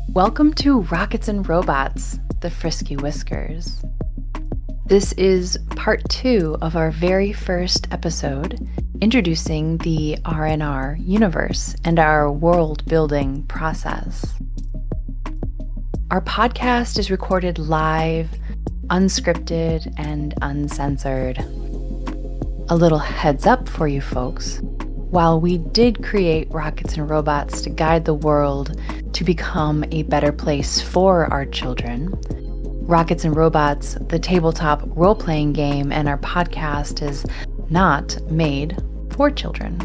Welcome to Rockets and Robots, the Frisky Whiskers. This is part 2 of our very first episode, introducing the R&R Universe and our world-building process. Our podcast is recorded live, unscripted, and uncensored. A little heads up for you folks. While we did create Rockets and Robots to guide the world to become a better place for our children, Rockets and Robots, the tabletop role-playing game, and our podcast is not made for children.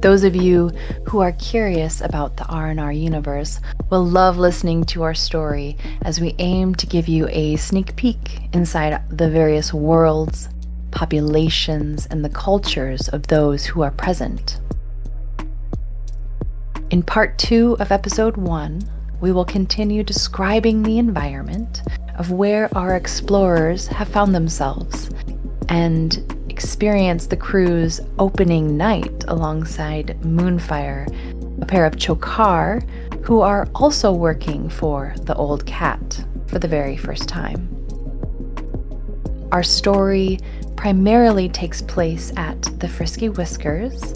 Those of you who are curious about the R&R universe will love listening to our story as we aim to give you a sneak peek inside the various worlds, populations, and the cultures of those who are present. In part 2 of episode 1, we will continue describing the environment of where our explorers have found themselves and experience the crew's opening night alongside Moonfire, a pair of Chocar who are also working for the old cat for the very first time. Our story primarily takes place at the Frisky Whiskers,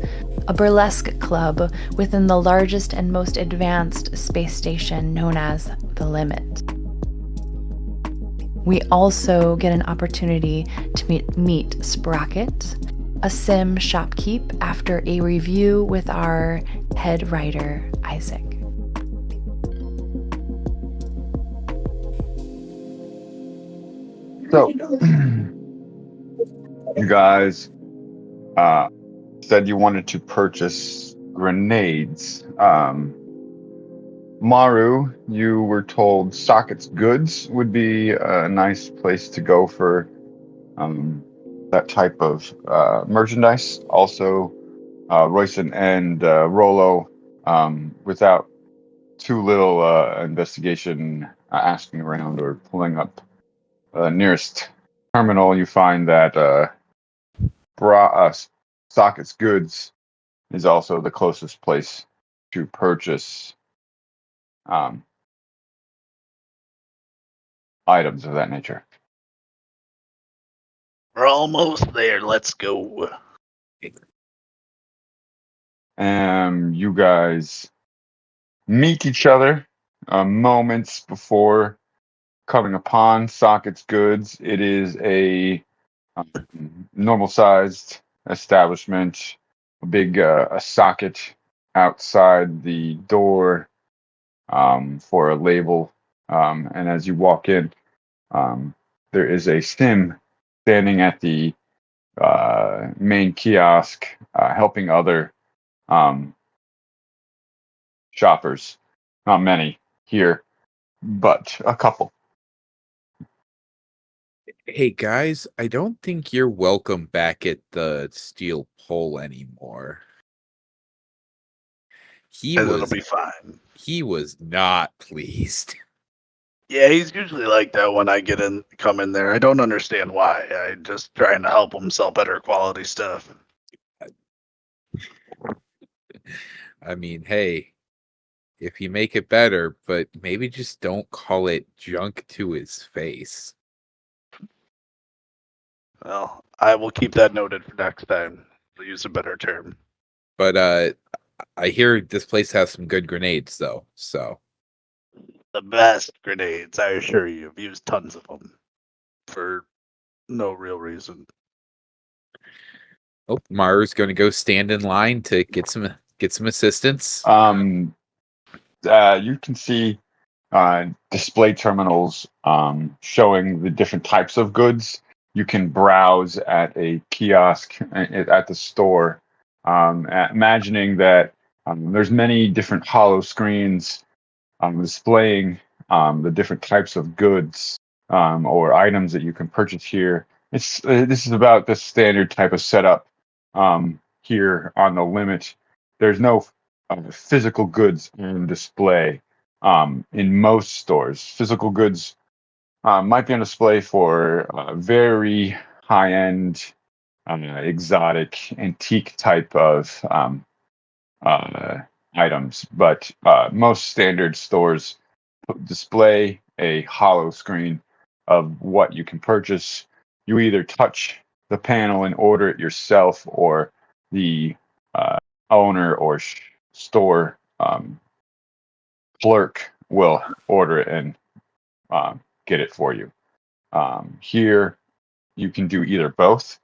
a burlesque club within the largest and most advanced space station known as the Limit. We also get an opportunity to meet Sprocket, a sim shopkeep, after a review with our head writer, Isaac. So, you guys said you wanted to purchase grenades. Maru, you were told Socket's Goods would be a nice place to go for that type of merchandise. Also, Royson and Rolo, without too little investigation, asking around or pulling up nearest terminal, you find that Socket's Goods is also the closest place to purchase items of that nature. We're almost there. Let's go. You guys meet each other moments before coming upon Socket's Goods. It is a normal-sized establishment, a big a socket outside the door for a label. And as you walk in, there is a sim standing at the main kiosk helping other shoppers. Not many here, but a couple. Hey guys, I don't think you're welcome back at the steel pole anymore. It'll be fine. He was not pleased. Yeah, he's usually like that when I come in there. I don't understand why. I'm just trying to help him sell better quality stuff. I mean, hey, if you make it better, but maybe just don't call it junk to his face. Well, I will keep that noted for next time. I'll use a better term. But I hear this place has some good grenades, though. So the best grenades, I assure you. I've used tons of them for no real reason. Oh, Maru's going to go stand in line to get some assistance. You can see display terminals showing the different types of goods. You can browse at a kiosk at the store, imagining that there's many different hollow screens displaying the different types of goods or items that you can purchase here. This is about the standard type of setup here on the Limit. There's no physical goods on display in most stores. Physical goods might be on display for very high-end, exotic, antique type of items, but most standard stores display a hollow screen of what you can purchase. You either touch the panel and order it yourself, or the owner or store clerk will order it and get it for you. Here, you can do either both.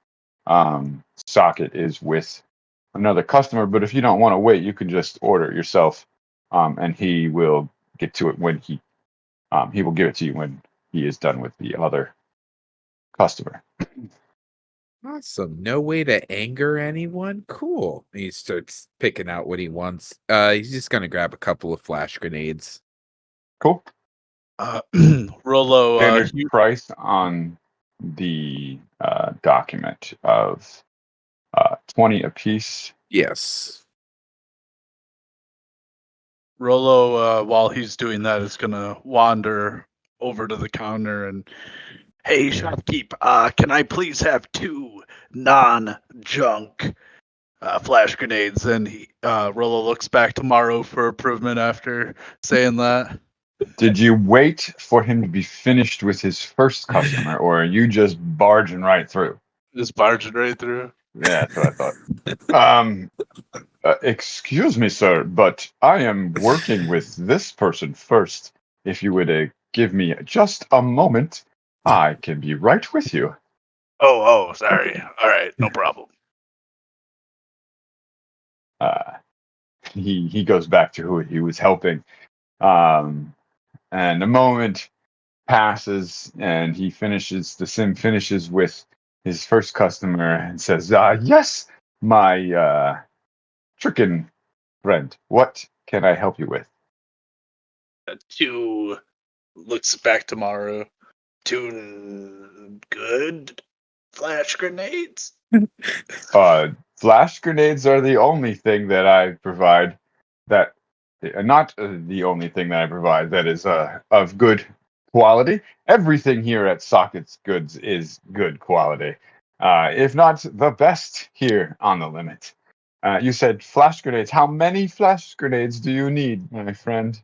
Socket is with another customer, but if you don't want to wait, you can just order it yourself, and he will get to it when he will give it to you when he is done with the other customer. Awesome. No way to anger anyone. Cool. He starts picking out what he wants. He's just gonna grab a couple of flash grenades. Cool. Rolo, Standard price on the document of 20 apiece. Yes. Rolo, while he's doing that, is gonna wander over to the counter and, hey, shopkeep, can I please have 2 non-junk flash grenades? And Rolo looks back to Maru for improvement after saying that. Did you wait for him to be finished with his first customer, or are you just barging right through? Just barging right through. Yeah, that's what I thought. Excuse me, sir, but I am working with this person first. If you would give me just a moment, I can be right with you. Oh, sorry. All right, no problem. He goes back to who he was helping. And a moment passes, and the sim finishes with his first customer and says, yes, my chicken friend, what can I help you with? 2 looks back to Maru. 2 good flash grenades? Flash grenades are the only thing that I provide that, not the only thing that I provide that is of good quality. Everything here at Socket's Goods is good quality, if not the best here on the limit. You said flash grenades. How many flash grenades do you need, my friend?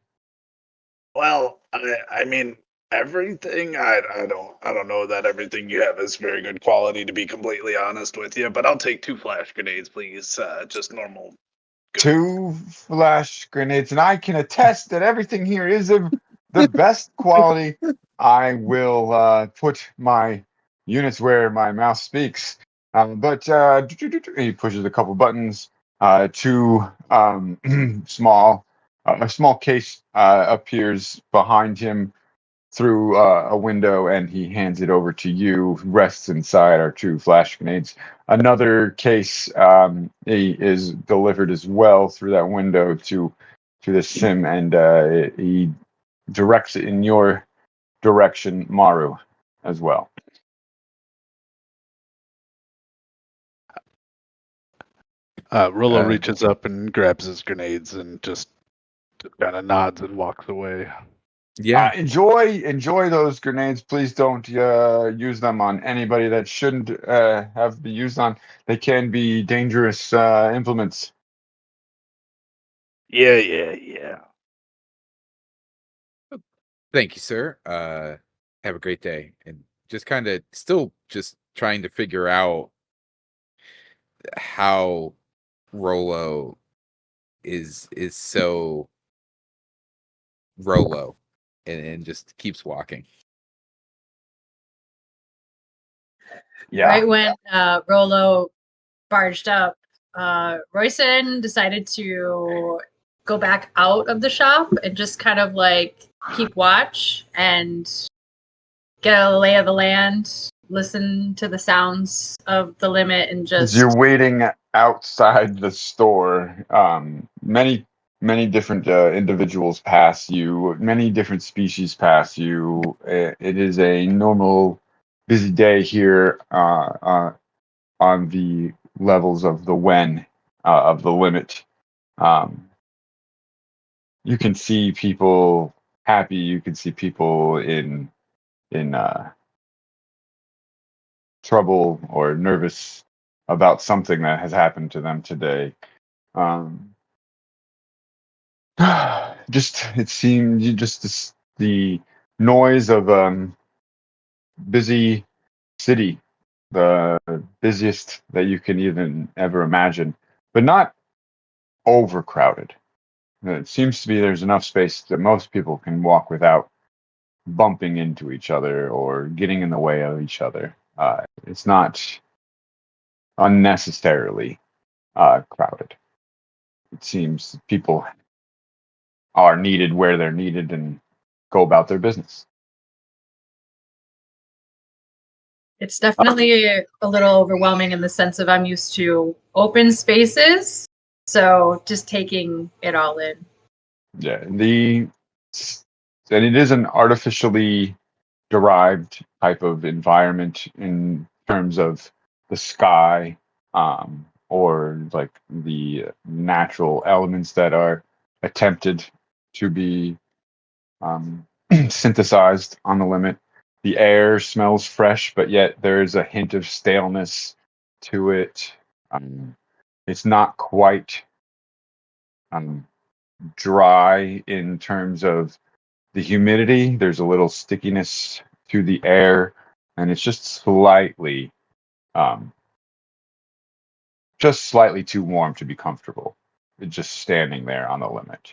Well, I mean, everything. I don't know that everything you have is very good quality, to be completely honest with you. But I'll take 2 flash grenades, please. Just normal. Good. 2 flash grenades, and I can attest that everything here is of the best quality. I will put my units where my mouth speaks. But he pushes a couple buttons. 2 a small case appears behind him through a window, and he hands it over to you. Rests inside are 2 flash grenades. Another case is delivered as well through that window to the sim, and he directs it in your direction, Maru, as well. Rolo reaches up and grabs his grenades and just kind of nods and walks away. Yeah. Enjoy those grenades. Please don't use them on anybody that shouldn't have been used on. They can be dangerous implements. Yeah. Thank you, sir. Have a great day. And just kind of still just trying to figure out how Rolo is so Rolo, and just keeps walking. Yeah. Right when Rolo barged up, Royson decided to go back out of the shop and just kind of like keep watch and get a lay of the land, listen to the sounds of the limit, and just. As you're waiting outside the store, many different individuals pass you. Many different species pass you. It is a normal, busy day here on the levels of the Wen of the limit. You can see people happy. You can see people in in trouble or nervous about something that has happened to them today. Just it seemed the noise of busy city, the busiest that you can even ever imagine, but not overcrowded. It seems to be there's enough space that most people can walk without bumping into each other or getting in the way of each other. It's not unnecessarily crowded. It seems people are needed where they're needed and go about their business. It's definitely a little overwhelming in the sense of I'm used to open spaces, so just taking it all in. Yeah, and it is an artificially derived type of environment in terms of the sky, or like the natural elements that are attempted to be synthesized on the limit. The air smells fresh, but yet there is a hint of staleness to it. It's not quite dry in terms of the humidity. There's a little stickiness to the air, and it's um, just slightly too warm to be comfortable. It's just standing there on the limit.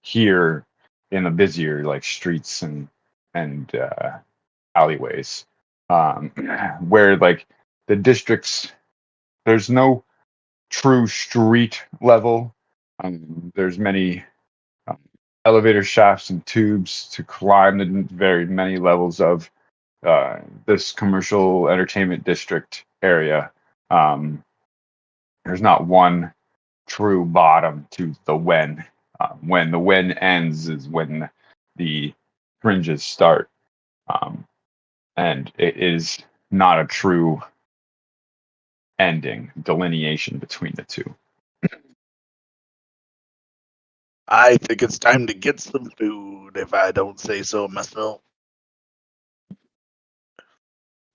Here in the busier like streets and alleyways, where like the districts, there's no true street level. There's many elevator shafts and tubes to climb the very many levels of this commercial entertainment district area. There's not one true bottom to the when. When the when ends is when the fringes start. And it is not a true ending delineation between the two. I think it's time to get some food, if I don't say so myself.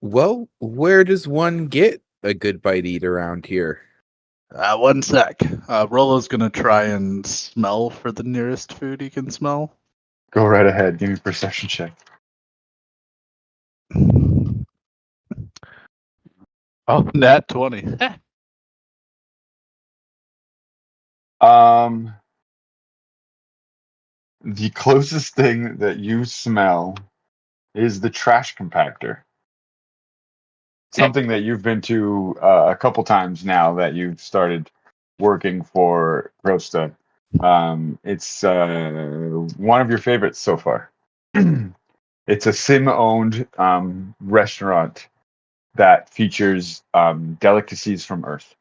Well, where does one get a good bite to eat around here? One sec. Rolo's gonna try and smell for the nearest food he can smell. Go right ahead. Give me a perception check. Oh, nat 20. The closest thing that you smell is the trash compactor. Something that you've been to a couple times now that you've started working for Prosta. It's one of your favorites so far. It's a Sim-owned restaurant that features delicacies from Earth.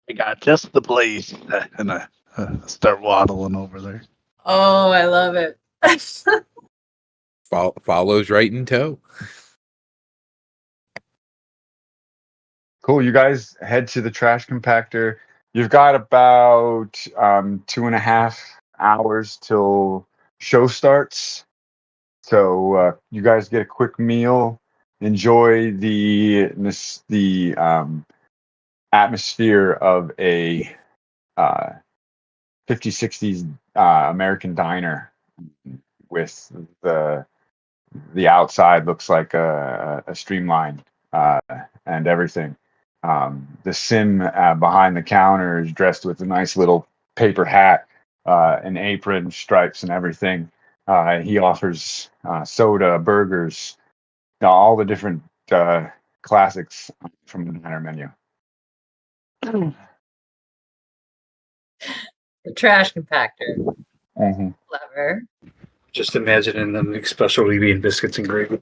I got just the place, and I start waddling over there. Oh, I love it. Follows right in tow. Cool. You guys head to the trash compactor. You've got about 2.5 hours till show starts. So you guys get a quick meal, enjoy the atmosphere of a 50s, 60s American diner, with the outside looks like a streamline and everything. The sim behind the counter is dressed with a nice little paper hat, an apron, stripes, and everything. He offers soda, burgers, all the different classics from the diner menu. The trash compactor. Mm-hmm. Clever. Just imagining them especially being biscuits and gravy.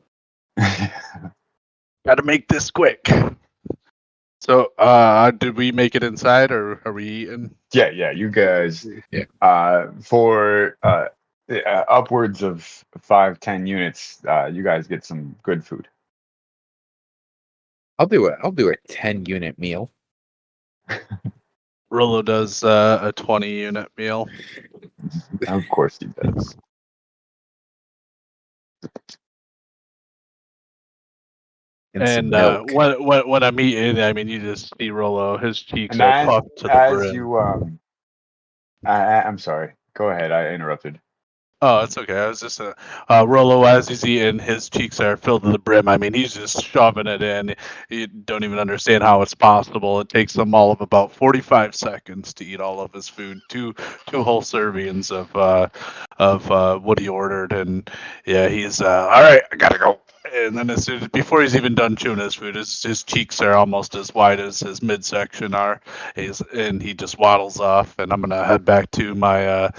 Got to make this quick. So, did we make it inside, or are we eating? Yeah, you guys. Yeah. For upwards of 5-10 units, you guys get some good food. I'll do a 10-unit meal. Rolo does a 20-unit meal. Of course he does. And some And milk. when I'm eating, I mean, you just see Rolo. His cheeks And are puffed to the as brim. you I'm sorry. Go ahead. I interrupted. Oh, it's okay. I was just Rolo, as he's eating, his cheeks are filled to the brim. I mean, he's just shoving it in. You don't even understand how it's possible. It takes him all of about 45 seconds to eat all of his food. Two whole servings of what he ordered, and yeah, he's all right. I gotta go. And then as soon as, before he's even done chewing his food, his cheeks are almost as wide as his midsection are. And he just waddles off, and I'm gonna head back to my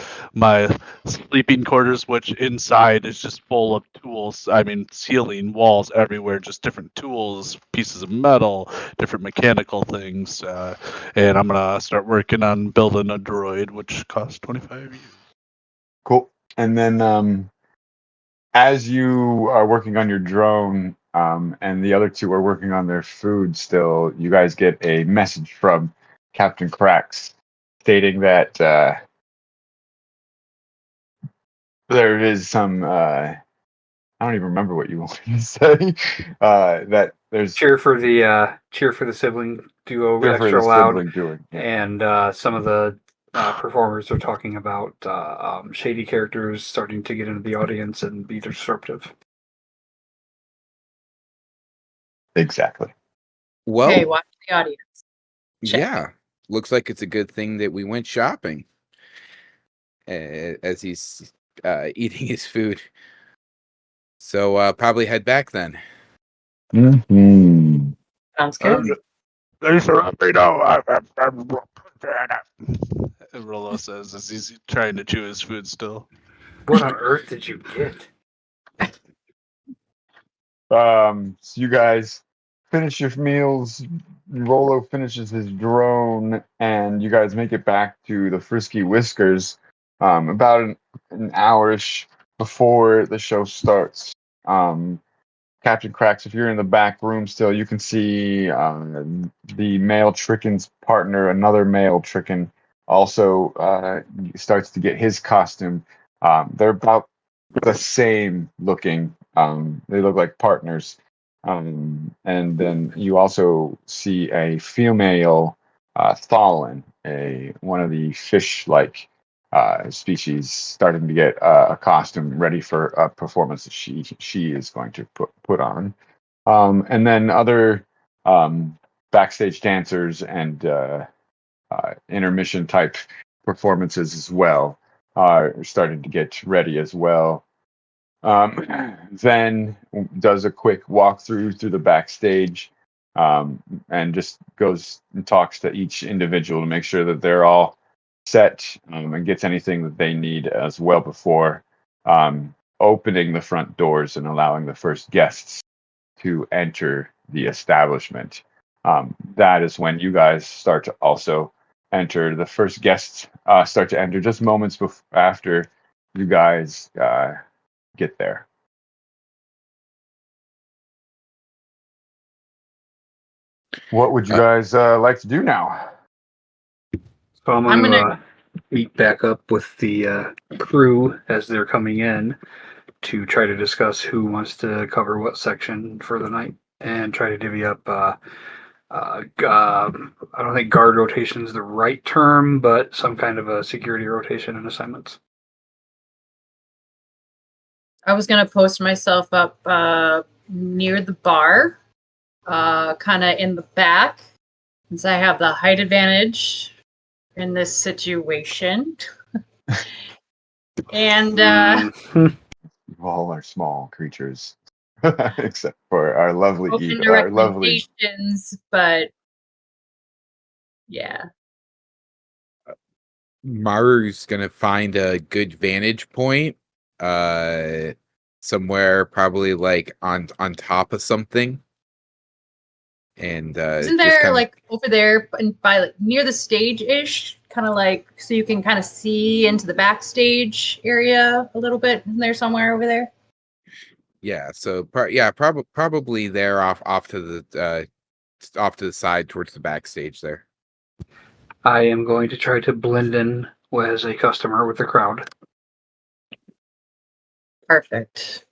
sleeping quarters, which inside is just full of tools. I mean, ceiling, walls everywhere, just different tools, pieces of metal, different mechanical things. And I'm gonna start working on building a droid, which costs 25 years. Cool. And then as you are working on your drone, and the other two are working on their food still, you guys get a message from Captain Cracks stating that there is some I don't even remember what you wanted to say. That there's Cheer for the sibling duo cheer for extra the loud, sibling doing. Yeah. and some of the performers are talking about shady characters starting to get into the audience and be disruptive. Exactly. Well, Okay, watch the audience. Check. yeah. Looks like it's a good thing that we went shopping as he's eating his food. So probably head back then. Mm-hmm. Sounds good. Thanks for letting me know. Rolo says as he's trying to chew his food still. What on earth did you get? So you guys finish your meals. Rolo finishes his drone, and you guys make it back to the Frisky Whiskers about an hour-ish before the show starts. Captain Cracks, if you're in the back room still, you can see the male Tricken's partner, another male Tricken, also starts to get his costume. They're about the same looking. They look like partners. And then you also see a female Thalin, one of the fish-like species, starting to get a costume ready for a performance that she is going to put on. And then other backstage dancers and intermission type performances as well are starting to get ready as well. Then does a quick walkthrough through the backstage, and just goes and talks to each individual to make sure that they're all set, and gets anything that they need as well before opening the front doors and allowing the first guests to enter the establishment. That is when you guys start to also enter. The first guests start to enter just moments after you guys get there. What would you guys like to do now? So I'm I'm gonna, gonna- meet back up with the crew as they're coming in to try to discuss who wants to cover what section for the night and try to divvy up. I don't think guard rotation is the right term, but some kind of a security rotation and assignments. I was gonna post myself up near the bar, kind of in the back, since I have the height advantage in this situation. And Mhm. You all are small creatures, except for our lovely open Eva, to our lovely. recommendations, but yeah. Maru's gonna find a good vantage point, somewhere probably like on top of something, and Isn't just there kind of like over there and by like near the stage ish, kind of like so you can kind of see into the backstage area a little bit? Isn't there somewhere over there? yeah. So probably there off to the side towards the backstage there. I am going to try to blend in as a customer with the crowd. Perfect.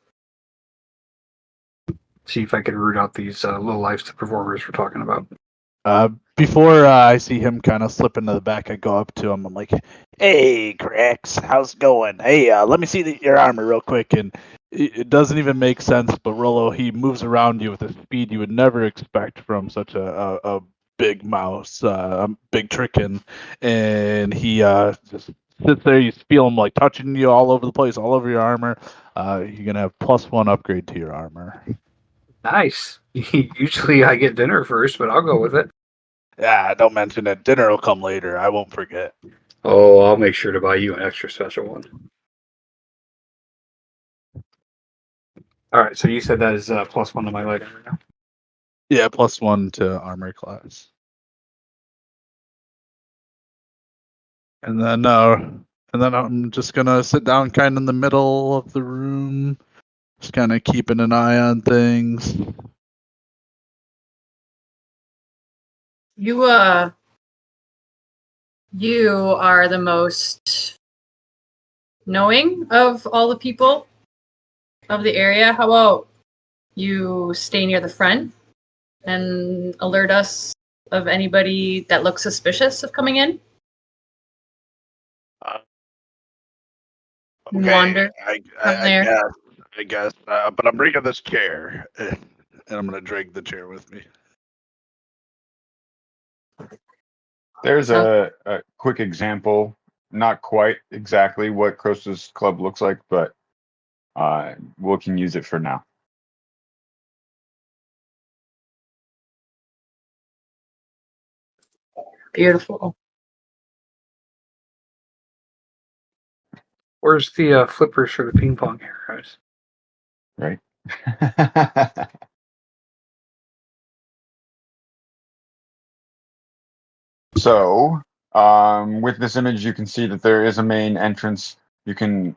see if I can root out these low lives the performers we're talking about. Before I see him kind of slip into the back, I go up to him. I'm like, "Hey, Grex, how's it going? Hey, let me see your armor real quick." And it doesn't even make sense, but Rollo, he moves around you with a speed you would never expect from such a big mouse, big trickin'. And he just sits there. You feel him like touching you all over the place, all over your armor. You're gonna have +1 upgrade to your armor. Nice. Usually I get dinner first, but I'll go with it. Yeah, don't mention it. Dinner will come later. I won't forget. Oh, I'll make sure to buy you an extra special one. All right, so you said that is +1 to my light armor now. Yeah, +1 to armor class. And then I'm just gonna sit down kind of in the middle of the room, just kind of keeping an eye on things. You are the most knowing of all the people of the area. How about you stay near the front and alert us of anybody that looks suspicious of coming in? Okay, Wander from there. I guess. But I'm bringing this chair, and I'm gonna drag the chair with me. There's Sounds- a quick example, not quite exactly what Krosa's club looks like, but we can use it for now. Beautiful. Where's the flippers for the ping pong here, guys? Right? So, with this image, you can see that there is a main entrance. You can,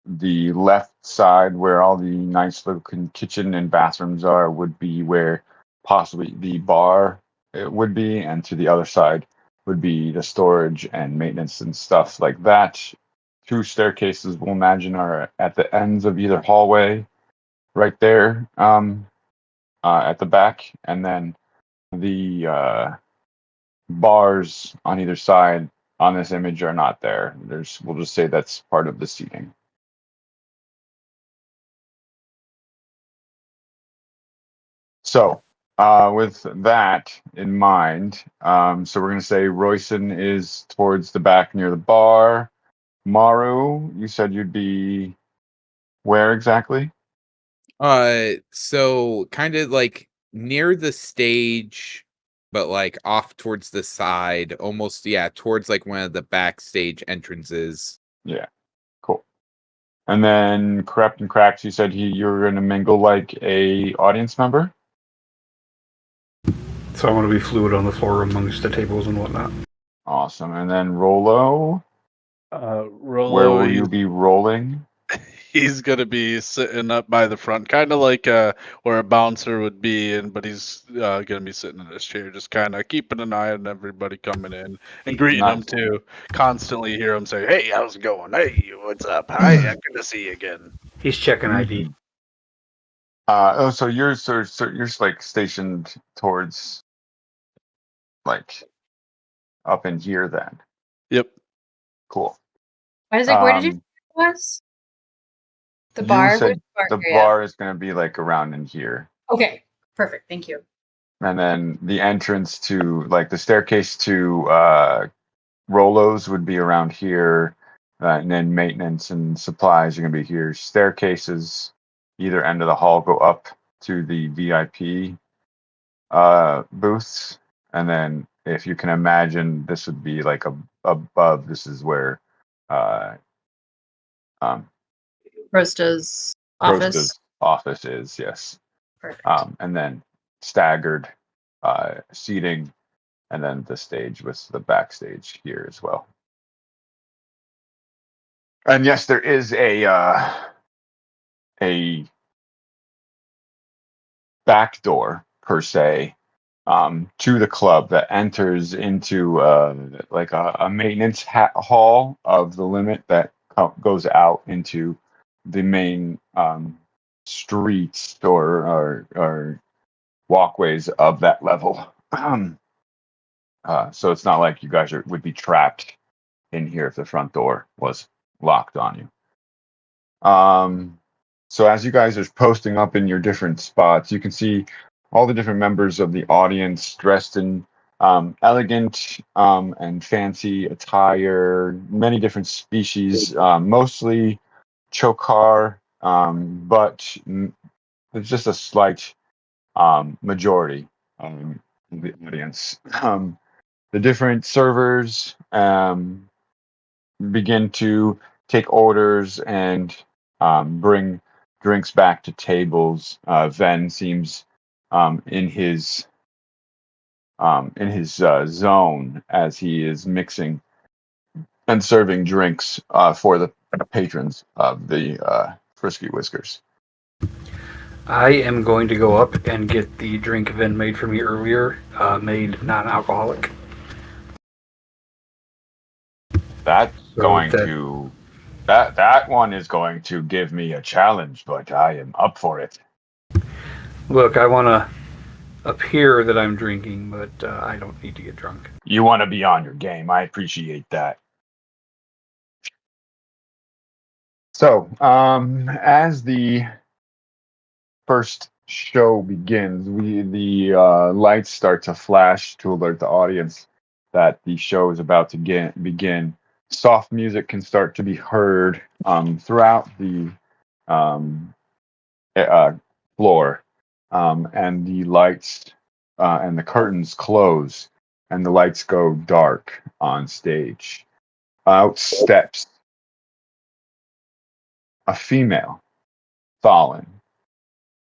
the left side where all the nice looking kitchen and bathrooms are would be where possibly the bar it would be, and to the other side would be the storage and maintenance and stuff like that. 2 staircases, we'll imagine, are at the ends of either hallway, right there, at the back, and then the bars on either side on this image are not there. We'll just say that's part of the seating. So, with that in mind, so we're going to say Royson is towards the back near the bar. Maru, you said you'd be where exactly? So kind of like near the stage, but like off towards the side, almost towards like one of the backstage entrances. Yeah, cool. And then Crept and Cracks, you said you're going to mingle like a audience member. So I want to be fluid on the floor amongst the tables and whatnot. Awesome. And then Rolo, Rollo, where will you be rolling? he's gonna be sitting up by the front, kind of like where a bouncer would be, but he's gonna be sitting in his chair, just kind of keeping an eye on everybody coming in and greeting them Nice. too. Constantly hear him say, "Hey, how's it going? Hey, what's up? Hi, good to see you again." He's checking ID. So you're you're like stationed towards like up in here then. Yep. Cool. Isaac, where did you say it was? The You bar? said Which bar the area? bar is going to be like around in here, Okay, perfect. Thank you. and then the entrance to like the staircase to Rolos would be around here, and then maintenance and supplies are going to be here. Staircases either end of the hall go up to the VIP booths, and then if you can imagine, this would be like above. This is where um, Rosta's office. Rosta's office is, yes. Perfect. And then staggered seating, and then the stage with the backstage here as well. And yes, there is a back door per se to the club that enters into like a maintenance hall of the limit that goes out into the main streets or walkways of that level. So it's not like you guys would be trapped in here if the front door was locked on you. So as you guys are posting up in your different spots, you can see all the different members of the audience dressed in elegant and fancy attire, many different species, mostly Chocar, but there's just a slight majority of the audience. The different servers begin to take orders and bring drinks back to tables. Ven seems in his zone as he is mixing and serving drinks for the patrons of the Frisky Whiskers. I am going to go up and get the drink Vin made for me earlier, made non-alcoholic. That's So going that- to that one is going to give me a challenge, but I am up for it. Look, I want to appear that I'm drinking, but I don't need to get drunk. You want to be on your game. I appreciate that. So, as the first show begins, the lights start to flash to alert the audience that the show is about to begin. Soft music can start to be heard throughout the floor, and the lights and the curtains close, and the lights go dark on stage. Out steps a female, Thalin,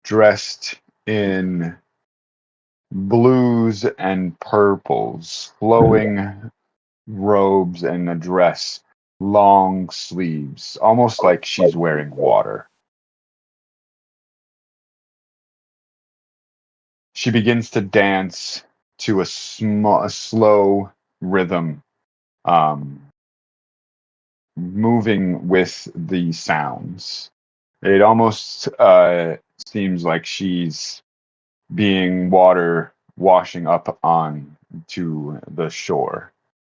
dressed in blues and purples, flowing robes and a dress, long sleeves, almost like she's wearing water. She begins to dance to a slow rhythm, moving with the sounds. It almost seems like she's being water washing up on to the shore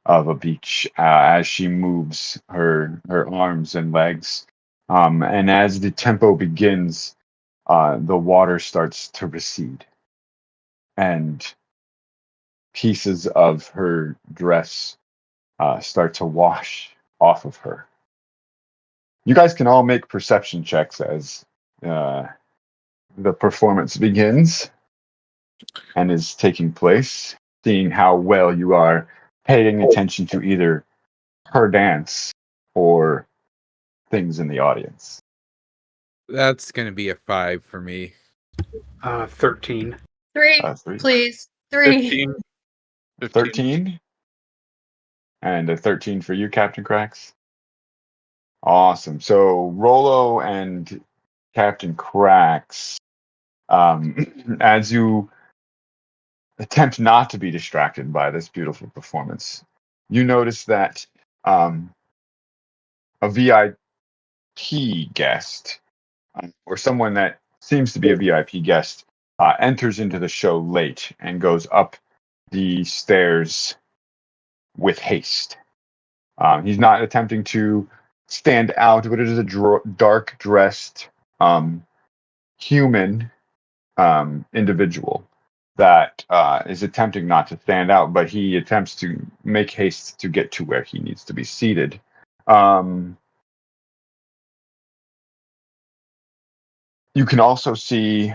of a beach as she moves her arms and legs. And as the tempo begins, the water starts to recede, and pieces of her dress start to wash off of her. You guys can all make perception checks as the performance begins and is taking place, seeing how well you are paying attention to either her dance or things in the audience. That's gonna be a 5 for me. 13. Three, Three. please. Three. 15. 13? And a 13 for you, Captain Cracks? Awesome. So Rolo and Captain Cracks, as you attempt not to be distracted by this beautiful performance, you notice that a VIP guest, or someone that seems to be a VIP guest, enters into the show late and goes up the stairs with haste. He's not attempting to stand out, but it is a dark dressed human individual that is attempting not to stand out, but he attempts to make haste to get to where he needs to be seated. You can also see,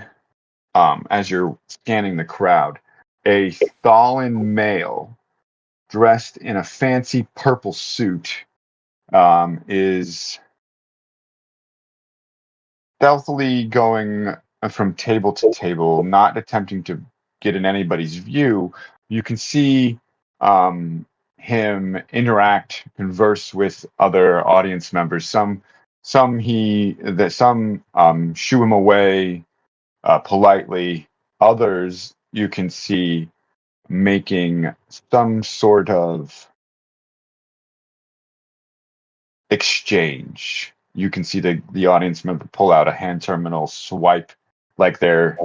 as you're scanning the crowd, a Thalin male dressed in a fancy purple suit is stealthily going from table to table, not attempting to get in anybody's view. You can see him interact, converse with other audience members. Some shoo him away politely. Others you can see making some sort of exchange. you can see the audience member pull out a hand terminal, swipe like they're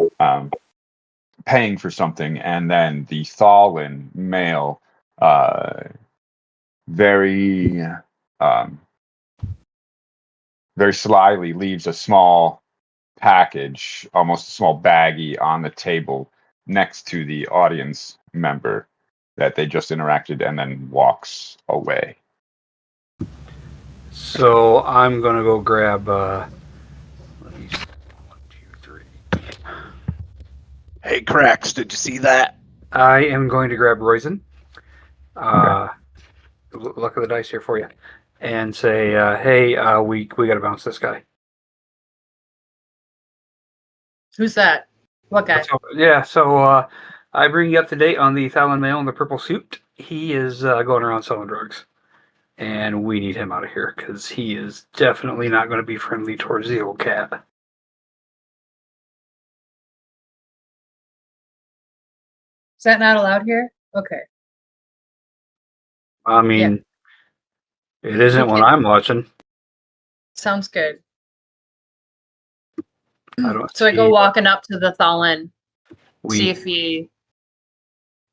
paying for something, and then the Thalin male very very slyly leaves a small package, almost a small baggie, on the table next to the audience member that they just interacted, and then walks away. So I'm gonna go grab. Let me see. 1, 2, 3. Hey, Cracks, did you see that? I am going to grab Roizen. Luck of the dice here for you, and say, "Hey, we got to bounce this guy." Who's that? What guy? Yeah. So I bring you up to date on the Thalin male in the purple suit. He is going around selling drugs, and we need him out of here because he is definitely not going to be friendly towards the old cat. Is that not allowed here? Okay. I mean, it isn't when I'm watching. Sounds good. I don't So I go see- walking up to the Thalin, see We if he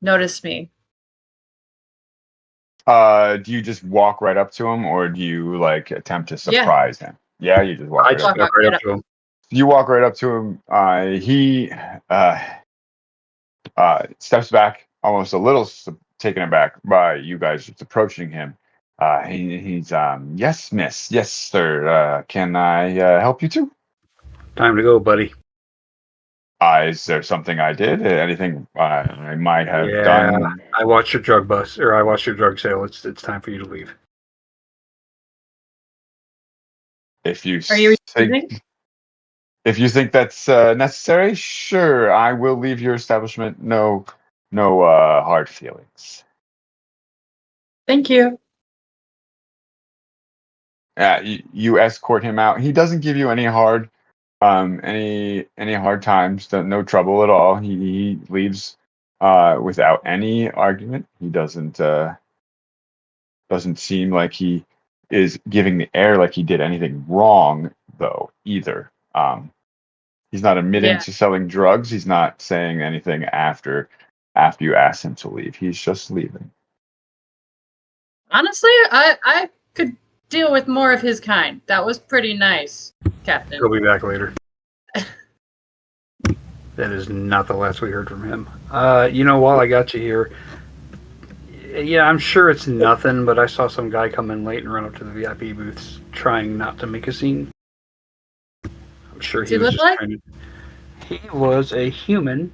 noticed me. Do you just walk right up to him, or do you like attempt to surprise him? Yeah, you just walk I right just up. walk right up to him. You walk right up to him. He steps back, almost a little taken aback by you guys just approaching him. He's yes, miss, yes, sir. Can I help you too? Time to go, buddy. Is there something I did? Anything I might have Yeah, done? I watched your drug bust, or I watched your drug sale. It's time for you to leave. If you Are you think refusing? if you think that's necessary, sure, I will leave your establishment. No hard feelings. Thank you. You escort him out. He doesn't give you any hard times. No trouble at all. He leaves without any argument. He doesn't seem like he is giving the air like he did anything wrong, though, either. He's not admitting Yeah. to selling drugs. He's not saying anything after you ask him to leave. He's just leaving. Honestly, I could deal with more of his kind. That was pretty nice, Captain. He'll be back later. That is not the last we heard from him. While I got you here, yeah, I'm sure it's nothing, but I saw some guy come in late and run up to the VIP booths trying not to make a scene. I'm sure What's he was look just like? trying to... He was a human.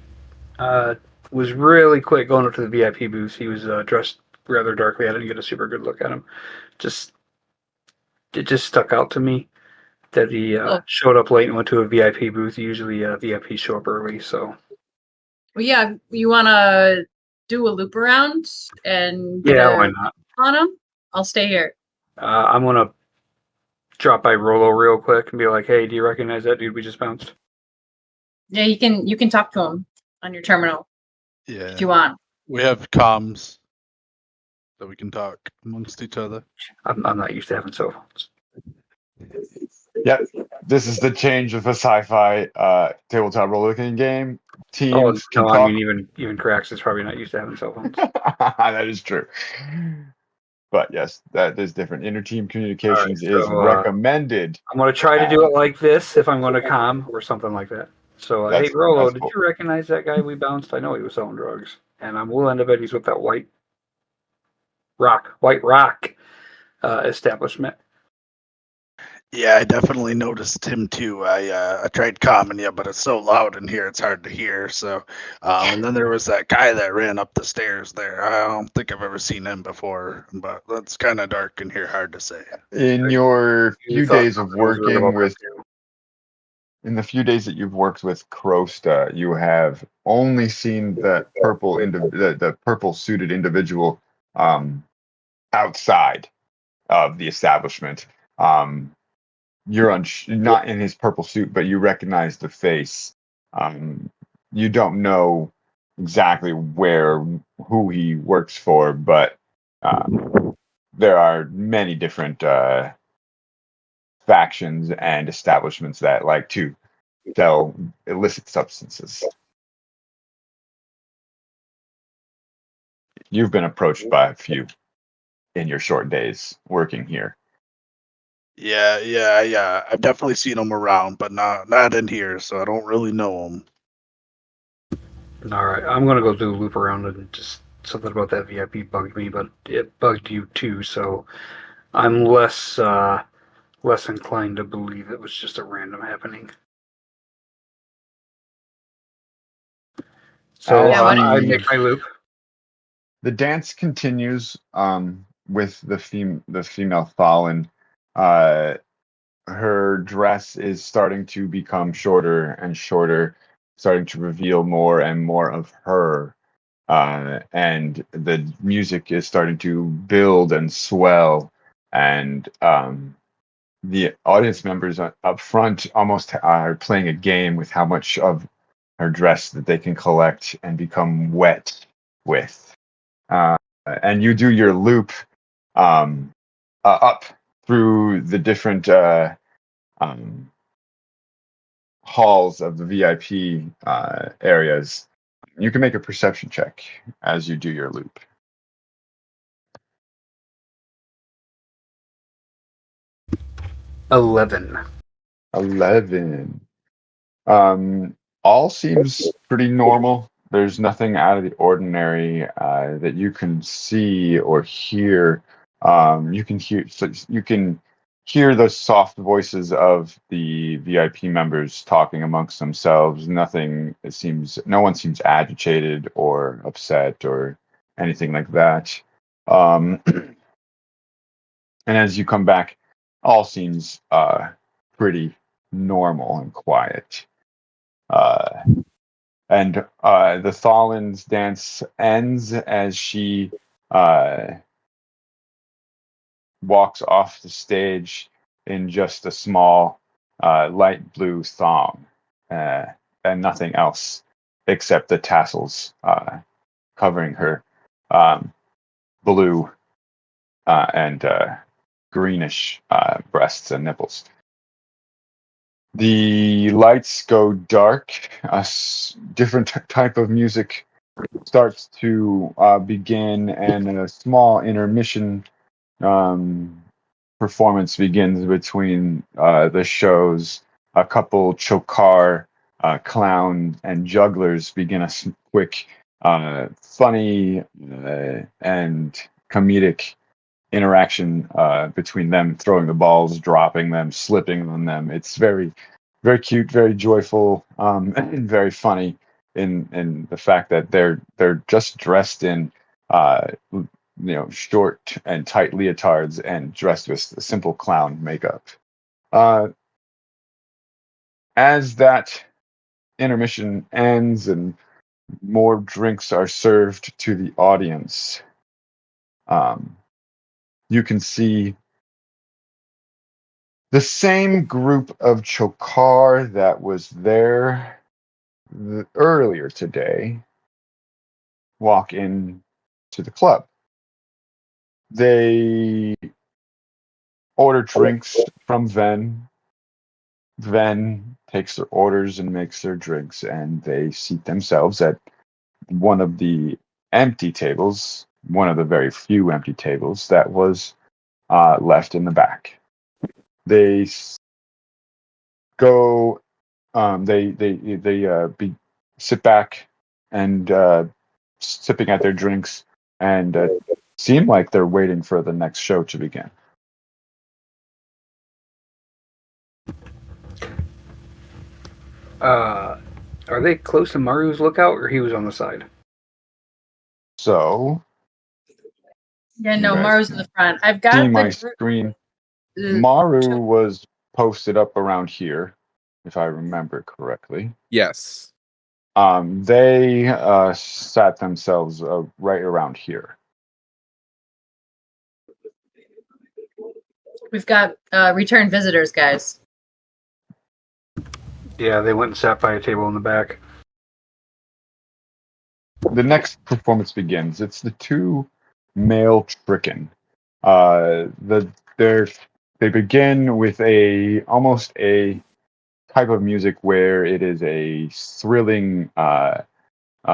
Was really quick going up to the VIP booths. He was dressed rather darkly. I didn't get a super good look at him. It just stuck out to me that he showed up late and went to a VIP booth. Usually VIPs show up early, so... Well, yeah, you want to do a loop around and Yeah, why not? on him? I'll stay here. I'm going to drop by Rolo real quick and be like, hey, do you recognize that dude we just bounced? Yeah, you can talk to him on your terminal Yeah. if you want. We have comms that we can talk amongst each other. I'm not used to having cell phones. Yep. This is the change of a sci-fi tabletop role-playing game. Teams can no, talk. I mean even Cracks is probably not used to having cell phones. That is true. But yes, that is different. Inter-team communications All right, is so, recommended. I'm going to try to do it like this if I'm going to comm or something like that. So, hey, Rolo, did you recognize that guy we bounced? I know he was selling drugs. And I'm willing to bet he's with that White Rock establishment. Yeah, I definitely noticed him too. I tried calming you, but it's so loud in here, it's hard to hear. So, and then there was that guy that ran up the stairs there. I don't think I've ever seen him before, but that's kind of dark in here, hard to say. In your few days of working with, you. in the few days that you've worked with Krosta, you have only seen that the purple suited individual outside of the establishment. You're not in his purple suit, but you recognize the face. You don't know exactly who he works for, but there are many different factions and establishments that like to sell illicit substances. You've been approached by a few in your short days working here. Yeah. I've definitely seen them around, but not in here, so I don't really know them. All right, I'm gonna go do a loop around and just something about that VIP bugged me, but it bugged you too. So I'm less inclined to believe it was just a random happening. So Yeah, what- I make my loop. The dance continues with the female Fallen. Her dress is starting to become shorter and shorter, starting to reveal more and more of her. And the music is starting to build and swell, and the audience members up front almost are playing a game with how much of her dress that they can collect and become wet with. And you do your loop up through the different halls of the VIP areas. You can make a perception check as you do your loop. 11. 11. All seems pretty normal. There's nothing out of the ordinary that you can see or hear. You can hear the soft voices of the VIP members talking amongst themselves. No one seems agitated or upset or anything like that. And as you come back, all seems pretty normal and quiet. And the Thalen's dance ends as she walks off the stage in just a small light blue thong and nothing else except the tassels covering her blue and greenish breasts and nipples. The lights go dark. A different type of music starts to begin, and a small intermission performance begins between the shows. A couple Chocar clown and jugglers begin a quick, funny and comedic interaction between them, throwing the balls, dropping them, slipping on them. It's very, very cute, very joyful, and very funny in the fact that they're just dressed in short and tight leotards and dressed with simple clown makeup. As that intermission ends and more drinks are served to the audience, you can see the same group of Chocar that was there earlier today walk in to the club. They order drinks from Ven. Ven takes their orders and makes their drinks, and they seat themselves at one of the empty tables, one of the very few empty tables that was left in the back. They go. Sit back and sipping at their drinks and seem like they're waiting for the next show to begin. Are they close to Maru's lookout, or he was on the side? So, Yeah, no, guys Maru's in the front. I've got see my the screen. Uh, Maru was posted up around here, if I remember correctly. Yes. They sat themselves right around here. We've got return visitors, guys. Yeah, they went and sat by a table in the back. The next performance begins. It's the two male Tricken. They're They begin with almost a type of music where it is a thrilling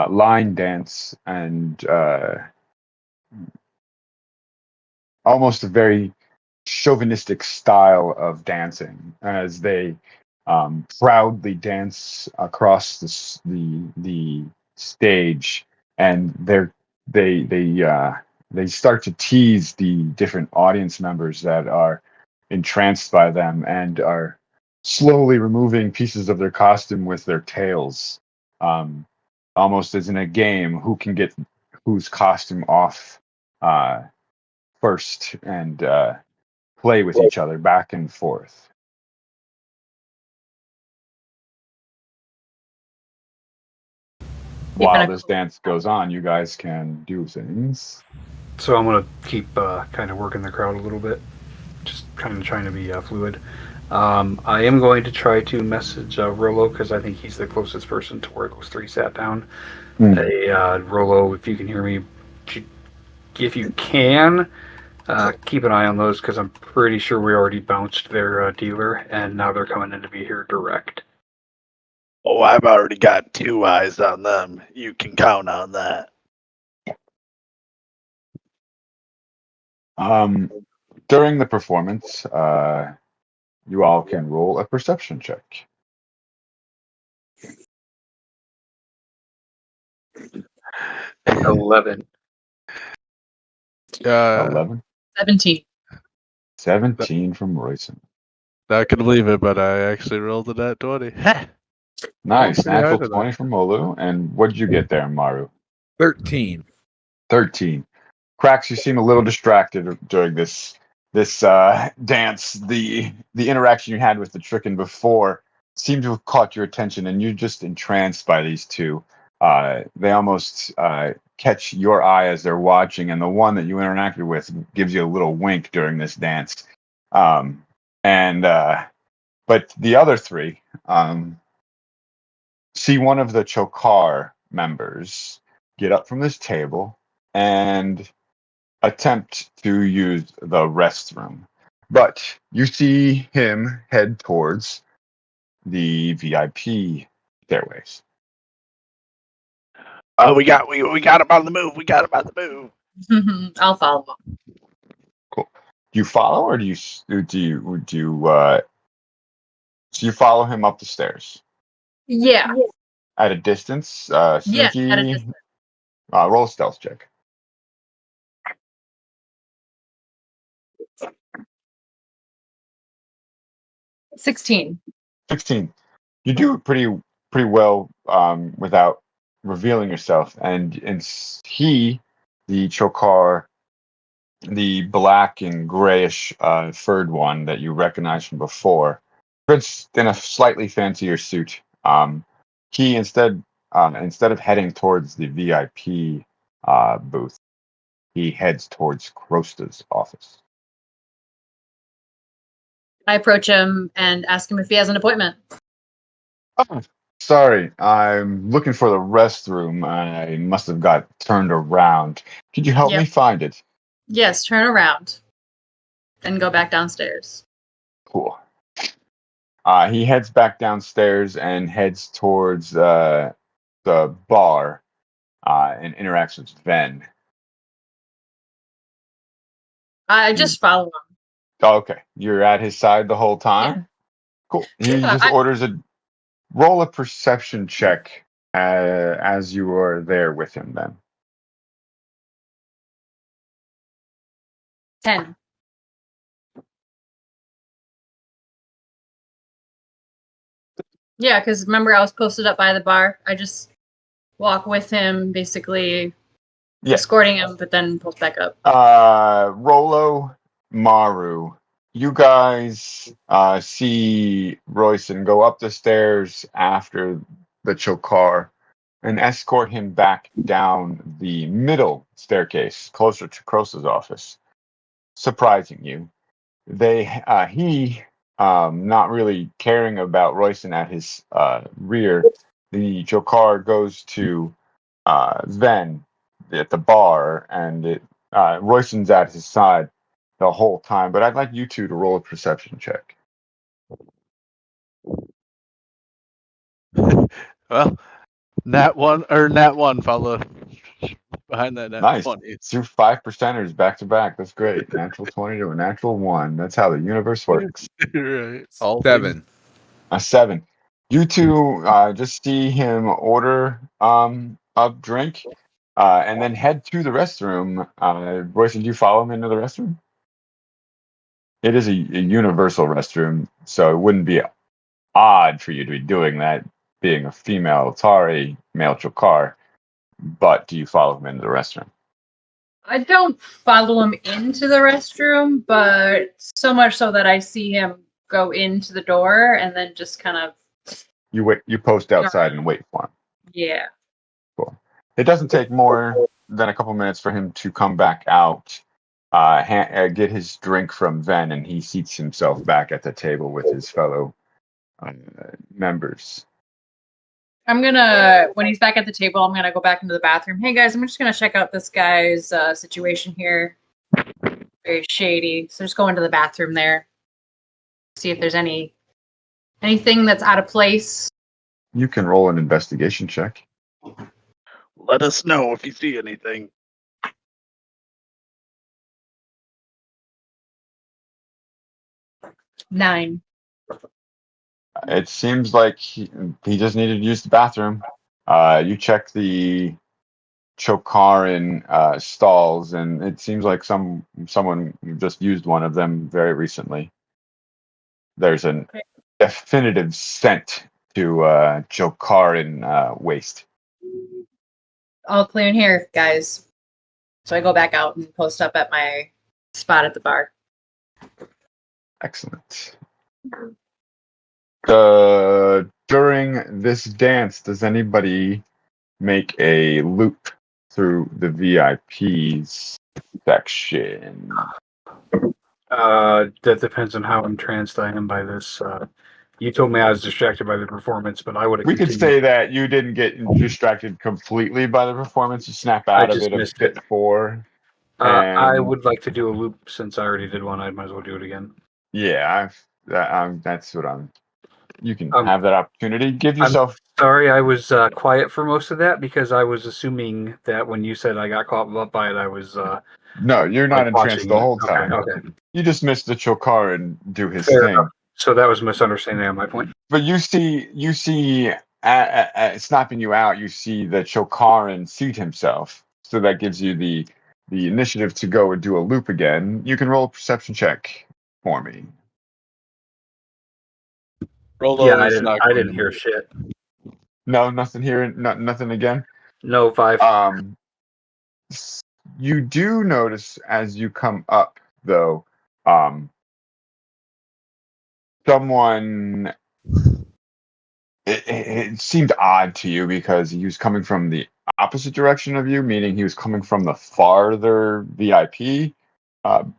line dance and almost a very chauvinistic style of dancing as they proudly dance across the stage, and they start to tease the different audience members that are entranced by them and are slowly removing pieces of their costume with their tails, almost as in a game, who can get whose costume off first, and play with each other back and forth. While this dance goes on, you guys can do things. So I'm gonna keep kind of working the crowd a little bit, just kind of trying to be fluid. I am going to try to message Rolo because I think he's the closest person to where those three sat down. Hey, Rolo, if you can hear me, if you can, keep an eye on those because I'm pretty sure we already bounced their dealer and now they're coming in to be here direct. Oh, I've already got 2 eyes on them. You can count on that. During the performance, you all can roll a perception check. 11. 11. 17. 17 from Royson. Not gonna believe it, but I actually rolled a nat 20. Nice. pretty high Natural to that. 20 from Molu. And what did you get there, Maru? 13. 13. Cracks, you seem a little distracted during this dance. The interaction you had with the Tricken before seemed to have caught your attention, and you're just entranced by these two. They almost catch your eye as they're watching, and the one that you interacted with gives you a little wink during this dance. But the other three see one of the Chocar members get up from this table and attempt to use the restroom. But you see him head towards the VIP stairways. Oh, we got him on the move. We got him on the move. I'll follow him. Cool. Do you follow, or do you follow him up the stairs Yeah. at a distance? Yeah, Sneaky. at a distance. Roll a stealth check. 16. 16. You do it pretty well without revealing yourself, and he, the Chocar, the black and grayish furred one that you recognize from before, fits in a slightly fancier suit. He instead of heading towards the VIP booth, he heads towards Krosta's office. I approach him and ask him if he has an appointment. Oh, sorry, I'm looking for the restroom. I must have got turned around. Could you help me find it? Yes, turn around. And go back downstairs. Cool. He heads back downstairs and heads towards the bar and interacts with Ven. I just follow him. Oh, okay. You're at his side the whole time? Yeah. Cool. He just orders roll a perception check as you are there with him then. 10. Yeah, because remember I was posted up by the bar. I just walk with him, basically escorting him, but then post back up. Rolo, Maru, you guys see Royson go up the stairs after the Chocar and escort him back down the middle staircase closer to Krosa's office, surprising you. He not really caring about Royson at his rear, the Chocar goes to Ven at the bar, and Royson's at his side. the whole time, but I'd like you two to roll a perception check. Well, nat one, fella. Behind that nat Nice. 20. 2 5%ers back to back. That's great. Natural 20 to a natural 1. That's how the universe works. Right. All 7. A 7. You two just see him order a drink and then head to the restroom. Royce, did you follow him into the restroom? It is a universal restroom, so it wouldn't be odd for you to be doing that, being a female Atari, male Chocar. But do you follow him into the restroom? I don't follow him into the restroom, but so much so that I see him go into the door and then just kind of. You wait. You post outside and wait for him. Yeah. Cool. It doesn't take more than a couple minutes for him to come back out, get his drink from Ven, and he seats himself back at the table with his fellow members. When he's back at the table, I'm gonna go back into the bathroom. Hey guys, I'm just gonna check out this guy's situation here. Very shady. So just go into the bathroom there. See if there's anything that's out of place. You can roll an investigation check. Let us know if you see anything. Nine. It seems like he just needed to use the bathroom. You check the Chocar stalls, and it seems like someone just used one of them very recently. There's a definitive scent to Chocar waste. All clear in here, guys. So I go back out and post up at my spot at the bar. Excellent. During this dance, does anybody make a loop through the VIPs section? That depends on how entranced I am by this. You told me I was distracted by the performance, but I would have. We could say that you didn't get distracted completely by the performance. You snap out of it a bit for. I would like to do a loop since I already did one. I might as well do it again. Yeah, that's what I'm. You can have that opportunity. Give yourself. Sorry, I was quiet for most of that because I was assuming that when you said I got caught up by it, I was. No, you're not entranced the whole time. Okay. You just missed the Chocar and do his Fair thing. enough. So that was a misunderstanding on my point. But you see, snapping you out. You see the Chocar and seat himself. So that gives you the initiative to go and do a loop again. You can roll a perception check for me. Yeah, I didn't hear shit. No, nothing here. Nothing again. No 5. You do notice as you come up, though, someone. It seemed odd to you because he was coming from the opposite direction of you, meaning he was coming from the farther VIP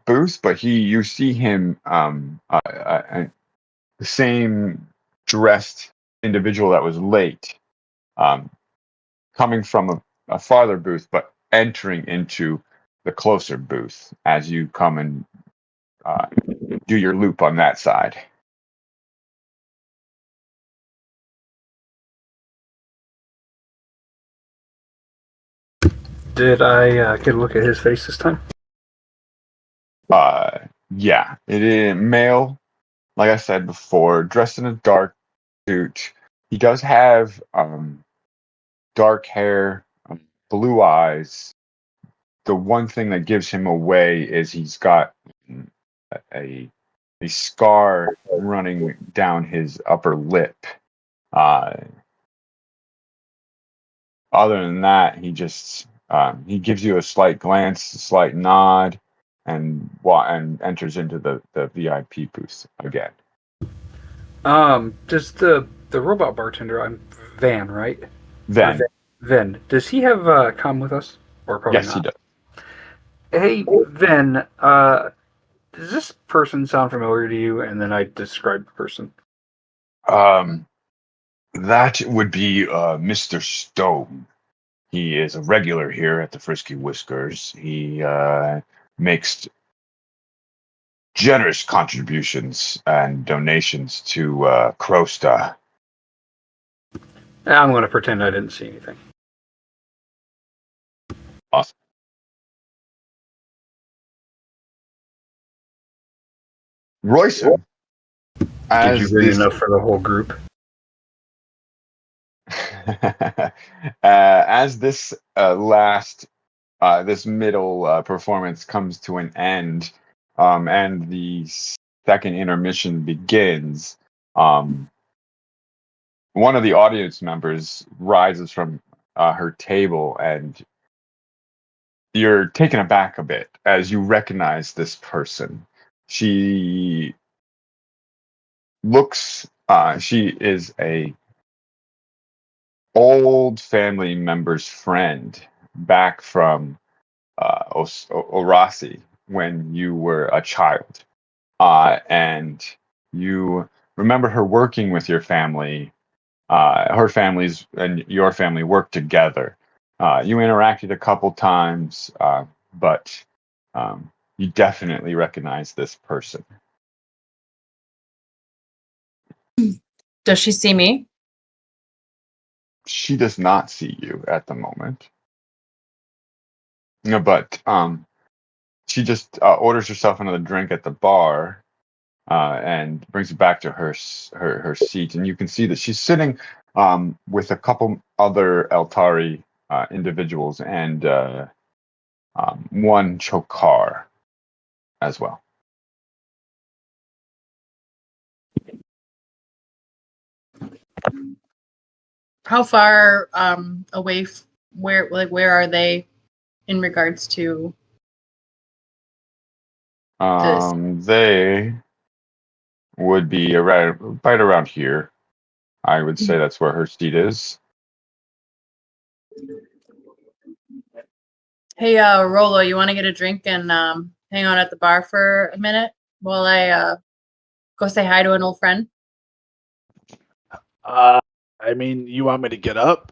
booth. But you see him, the same dressed individual that was late, coming from a farther booth, but entering into the closer booth as you come and do your loop on that side. Did I get a look at his face this time? Yeah, it is male. Like I said before, dressed in a dark suit. He does have dark hair, blue eyes. The one thing that gives him away is he's got a scar running down his upper lip. Other than that, he just he gives you a slight glance, a slight nod, and enters into the VIP booth again. Does the robot bartender? I'm Van, right? Ven. Does he have comm with us? Or probably yes, not? He does. Hey, Ven. Does this person sound familiar to you? And then I describe the person. That would be Mr. Stone. He is a regular here at the Frisky Whiskers. He makes generous contributions and donations to Crosta. I'm going to pretend I didn't see anything. Awesome. Royson, Did you bring enough for the whole group? As this this middle performance comes to an end, and the second intermission begins, one of the audience members rises from her table, and you're taken aback a bit as you recognize this person. She is a old family member's friend back from Orasi when you were a child. And you remember her working with your family. Her families and your family worked together. You interacted a couple times, but you definitely recognize this person. Does she see me? She does not see you at the moment. No, but she just orders herself another drink at the bar and brings it back to her seat, and you can see that she's sitting with a couple other Eltari individuals and one Chocar as well. How far away? Where are they in regards to this? They would be right around here. I would say that's where her seat is. Hey, Rolo, you want to get a drink and hang out at the bar for a minute while I go say hi to an old friend? I mean, you want me to get up?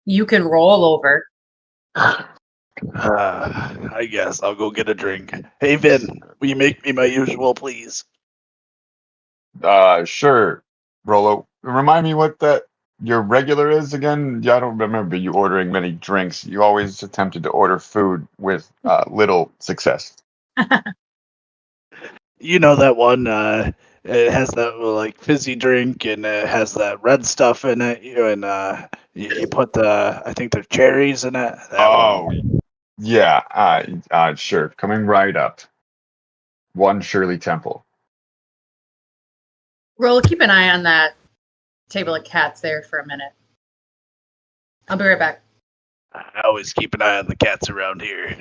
You can roll over. I guess I'll go get a drink. Hey, Vin, will you make me my usual, please? Sure, Rolo. Remind me what that your regular is again. Yeah, I don't remember you ordering many drinks. You always attempted to order food with little success. You know that one. It has that like fizzy drink, and it has that red stuff in it. And you put I think there's cherries in it. That one. Yeah. Sure. Coming right up. One Shirley Temple. Rolo, keep an eye on that table of cats there for a minute. I'll be right back. I always keep an eye on the cats around here.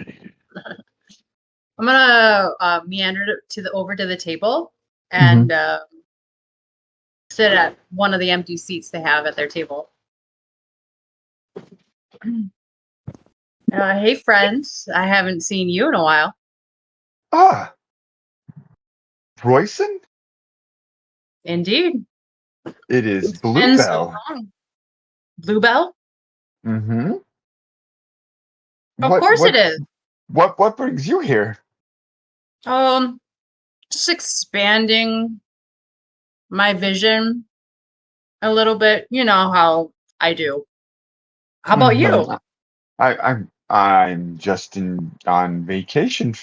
I'm gonna meander over to the table and sit at one of the empty seats they have at their table. Hey, friends. I haven't seen you in a while. Ah, Royson? Indeed. It is It's been so Bluebell. long. Bluebell? Mm-hmm. Of course it is. What brings you here? Just expanding my vision a little bit. You know how I do. How about you? I'm just on vacation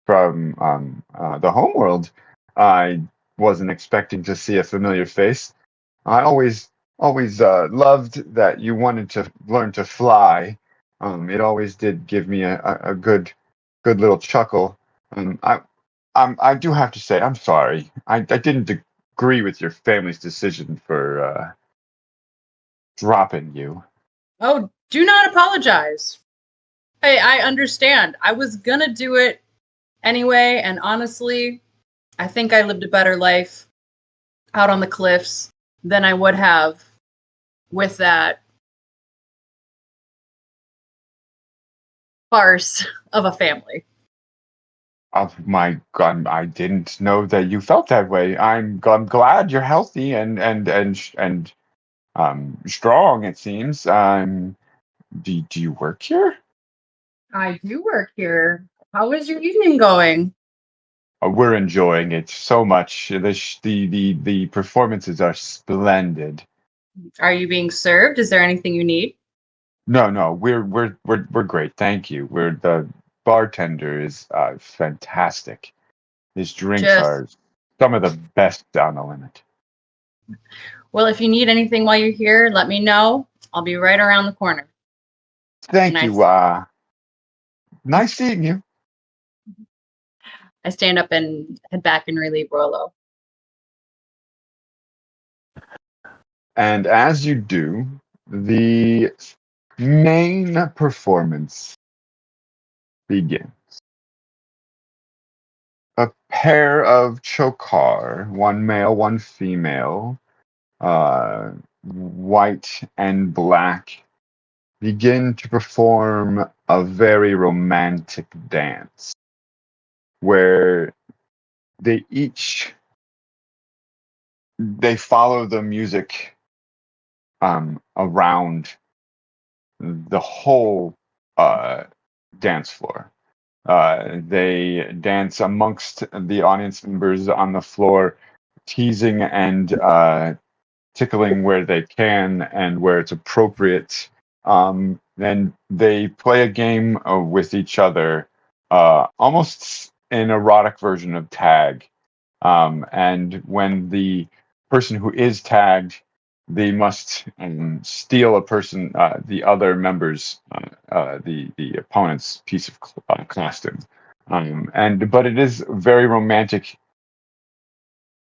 from the homeworld. I wasn't expecting to see a familiar face. I always loved that you wanted to learn to fly. It always did give me a good little chuckle. I do have to say I'm sorry. I didn't agree with your family's decision for dropping you. Oh, do not apologize. Hey, I understand. I was gonna do it anyway, and honestly, I think I lived a better life out on the cliffs than I would have with that farce of a family. Oh my God! I didn't know that you felt that way. I'm glad you're healthy and strong. It seems. Do you work here? I do work here. How is your evening going? we're enjoying it so much. The performances are splendid. Are you being served? Is there anything you need? No, we're great. Thank you. The bartender is fantastic. His drinks Just are some of the best down the limit. well, if you need anything while you're here, let me know. I'll be right around the corner. Thank Nice. you. Nice seeing you. I stand up and head back and relieve Rolo. And as you do, the main performance begins. A pair of Chocar, one male, one female, white and black, begin to perform a very romantic dance where they follow the music around the whole dance floor. They dance amongst the audience members on the floor, teasing and tickling where they can and where it's appropriate. Then they play a game with each other, almost an erotic version of tag. And when the person who is tagged, they must steal a person, the other members, the opponent's piece of costume. But it is very romantic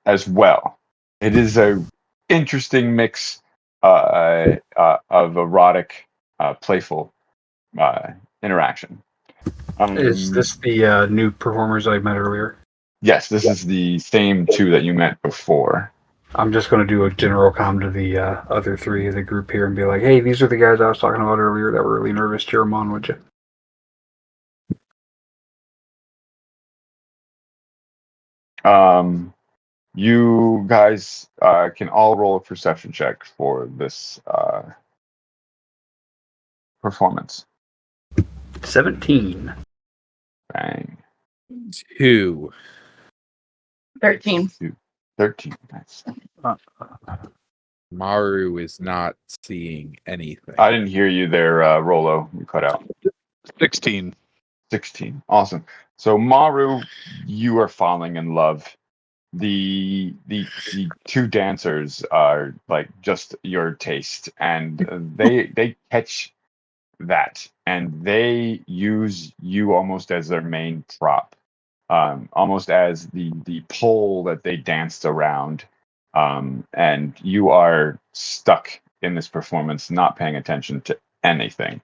as well. It is a interesting mix of erotic, playful interaction. Is this the new performers I met earlier? Yes, this is the same two that you met before. I'm just going to do a general comm to the other three of the group here and be like, hey, these are the guys I was talking about earlier that were really nervous. Cheer them on, would you? You guys can all roll a perception check for this performance. 17. Bang. 2. 13. 13. Nice. Maru is not seeing anything. I didn't hear you there, Rolo. You cut out. 16. 16. Awesome. So Maru, you are falling in love. The two dancers are like just your taste, and they catch that, and they use you almost as their main prop, almost as the pole that they danced around, and you are stuck in this performance, not paying attention to anything.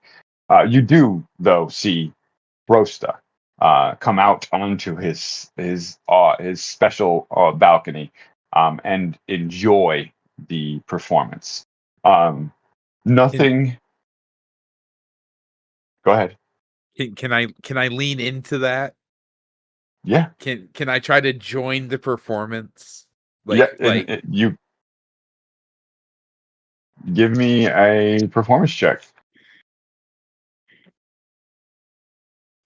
You do though see Rosta come out onto his special balcony and enjoy the performance. Nothing. Go ahead. Can I lean into that? Yeah. Can I try to join the performance? You give me a performance check.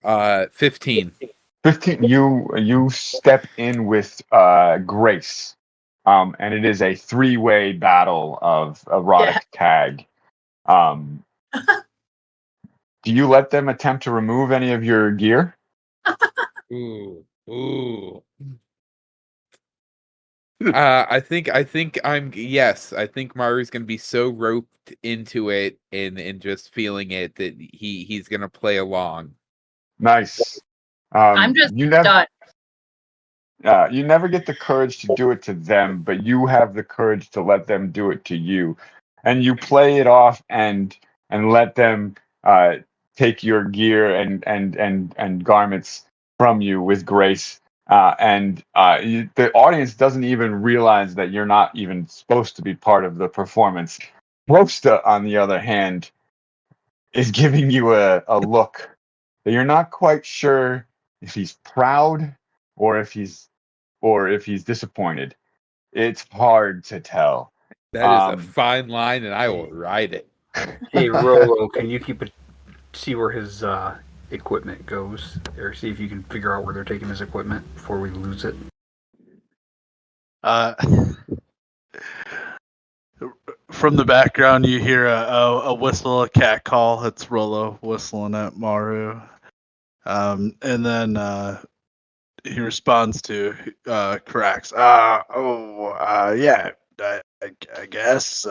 15. 15. You step in with grace, and it is a 3-way battle of erotic tag. Do you let them attempt to remove any of your gear? Ooh. I think yes. I think Maru's gonna be so roped into it and just feeling it that he's gonna play along. Nice. I'm just done. You never get the courage to do it to them, but you have the courage to let them do it to you, and you play it off and let them take your gear and garments from you with grace. The audience doesn't even realize that you're not even supposed to be part of the performance. Rosta, on the other hand, is giving you a look that you're not quite sure if he's proud or if he's disappointed. It's hard to tell. That is a fine line, and I will ride it. Hey, Rolo, can you see where his equipment goes, or see if you can figure out where they're taking his equipment before we lose it. From the background, you hear a whistle, a cat call. It's Rolo whistling at Maru. And then he responds to Crax. Yeah, I guess.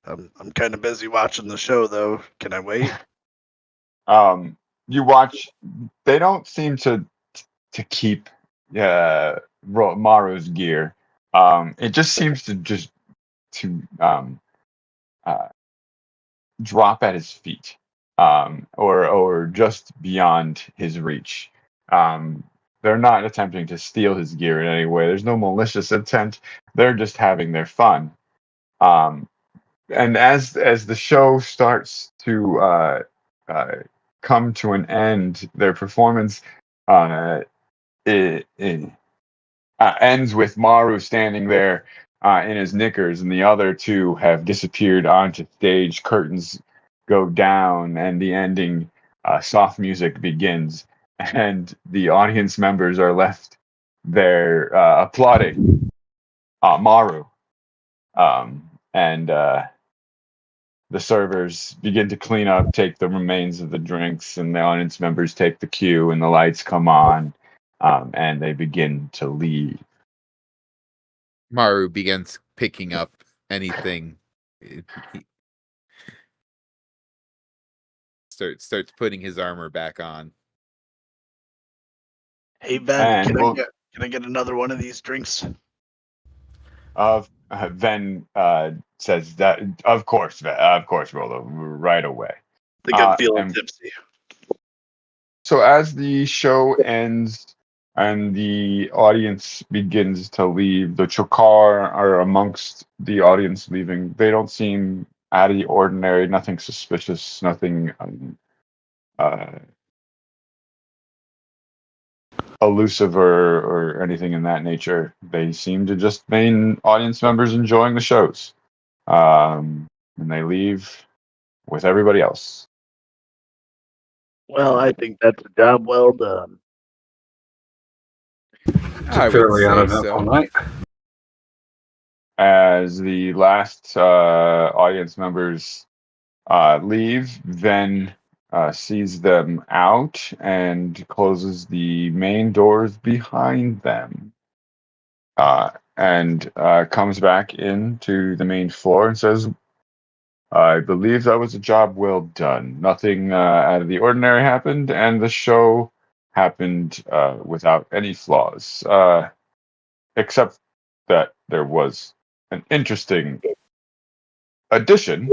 I'm kind of busy watching the show, though. Can I wait? You watch. They don't seem to keep Maru's gear. It just seems to drop at his feet, or just beyond his reach. They're not attempting to steal his gear in any way. There's no malicious intent. They're just having their fun. And as the show starts to come to an end, their performance it ends with Maru standing there in his knickers, and the other two have disappeared onto stage. Curtains go down, and the ending soft music begins, and the audience members are left there applauding Maru. And the servers begin to clean up, take the remains of the drinks, and the audience members take the cue, and the lights come on, and they begin to leave. Maru begins picking up anything. He starts putting his armor back on. Hey Ben, And can I get another one of these drinks? Ven says that, of course, Rolo, right away. I think I'm feeling and tipsy. So as the show ends and the audience begins to leave, the Chocar are amongst the audience leaving. They don't seem out of the ordinary, nothing suspicious, nothing elusive or anything in that nature. They seem to just main audience members enjoying the shows. And they leave with everybody else. Well, I think that's a job well done. It's a fairly uneventful night. As the last audience members leave, Ven sees them out and closes the main doors behind them. And comes back into the main floor and says, I believe that was a job well done. Nothing out of the ordinary happened, and the show happened without any flaws, except that there was an interesting addition.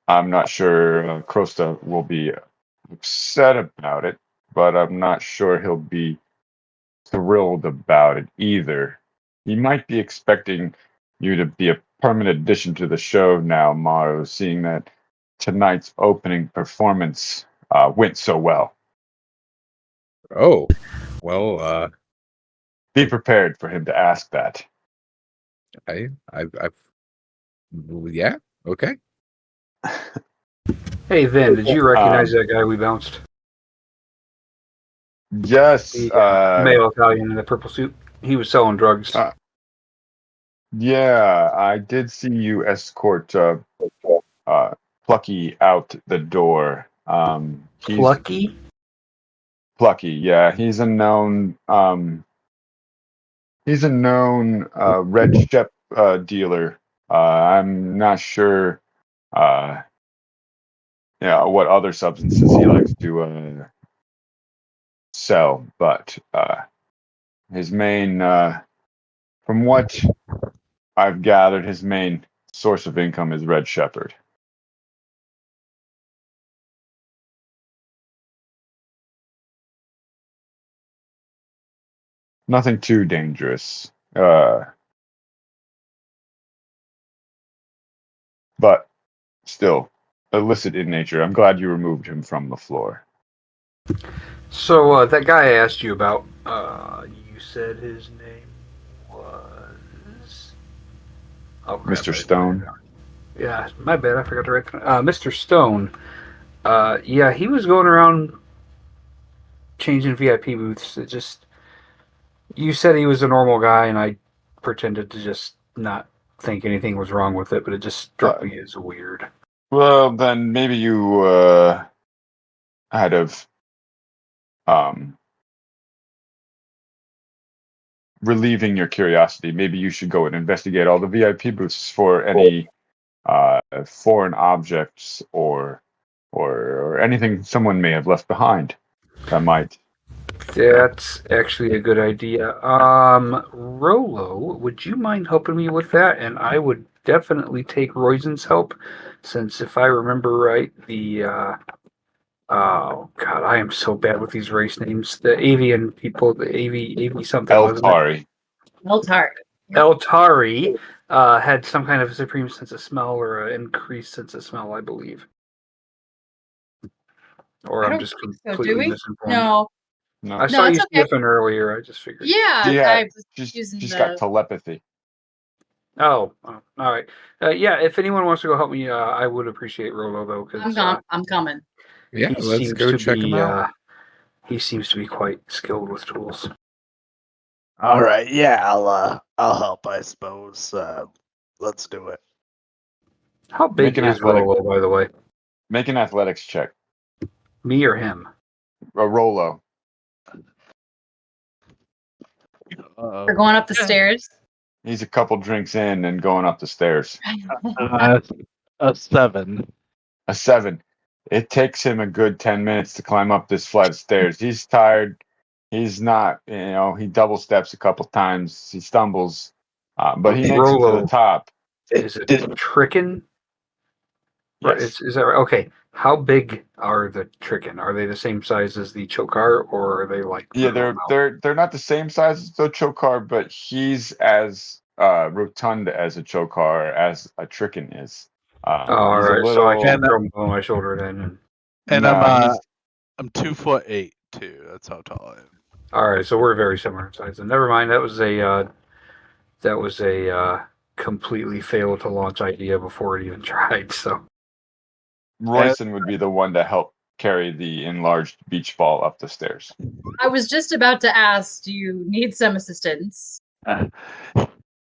I'm not sure Krosta will be upset about it, but I'm not sure he'll be thrilled about it either. He might be expecting you to be a permanent addition to the show now, Maru, seeing that tonight's opening performance went so well. Oh, well, be prepared for him to ask that. Yeah, okay. Hey, Vin, did you recognize that guy we bounced? Yes. The male Italian in the purple suit. He was selling drugs. Yeah, I did see you escort Plucky out the door. Plucky? Plucky, yeah. He's a known red shep dealer. I'm not sure what other substances he likes to sell, but his main from what I've gathered, his main source of income is Red Shepherd. Nothing too dangerous. But still illicit in nature. I'm glad you removed him from the floor. So that guy I asked you about, you said his name was... Oh, crap, Mr. Stone. Yeah, my bad. I forgot to write. Mr. Stone. Yeah, he was going around changing VIP booths. It just you said he was a normal guy, and I pretended to just not think anything was wrong with it, but it just struck me as weird. Well, then maybe you out of relieving your curiosity, maybe you should go and investigate all the VIP booths for any foreign objects or anything someone may have left behind that might. That's actually a good idea. Rolo, would you mind helping me with that? And I would definitely take Roizen's help, since if I remember right, the oh god, I am so bad with these race names. The avian people, the AV something, wasn't it? Eltari. Eltar. Eltari had some kind of supreme sense of smell or an increased sense of smell, I believe. Or I I'm don't just think so, completely do we? misinformed. No. No, I saw it's you okay. sniffing earlier. I just figured. Yeah, Yeah, I was she's using got telepathy. Oh, all right. Yeah, if anyone wants to go help me, I would appreciate Rolo though, I'm because I'm coming. Yeah, he let's seems go to check be him out. he seems to be quite skilled with tools. All right, yeah, I'll help, I suppose. Let's do it. How big Make an is athletic- Rolo, by the way? Make an athletics check. Me or him? Rolo. We're going up the stairs. He's a couple drinks in and going up the stairs. A 7. A 7. It takes him a good 10 minutes to climb up this flight of stairs. He's tired. He's not, he double steps a couple times. He stumbles, but he makes it to Rolo. the top. Is it Tricken? Yes. Is that right? Okay. How big are the Tricken? Are they the same size as the Chocar, or are they like? Yeah, they're not the same size as the Chocar, but he's as rotund as a Chocar as a Tricken is. All He's a right, so I little. can't throw him over my shoulder then. And No, I'm 2'8" too. That's how tall I am. All right, so we're very similar in size. And never mind, that was a completely failed to launch idea before it even tried. So Royson would be the one to help carry the enlarged beach ball up the stairs. I was just about to ask, do you need some assistance?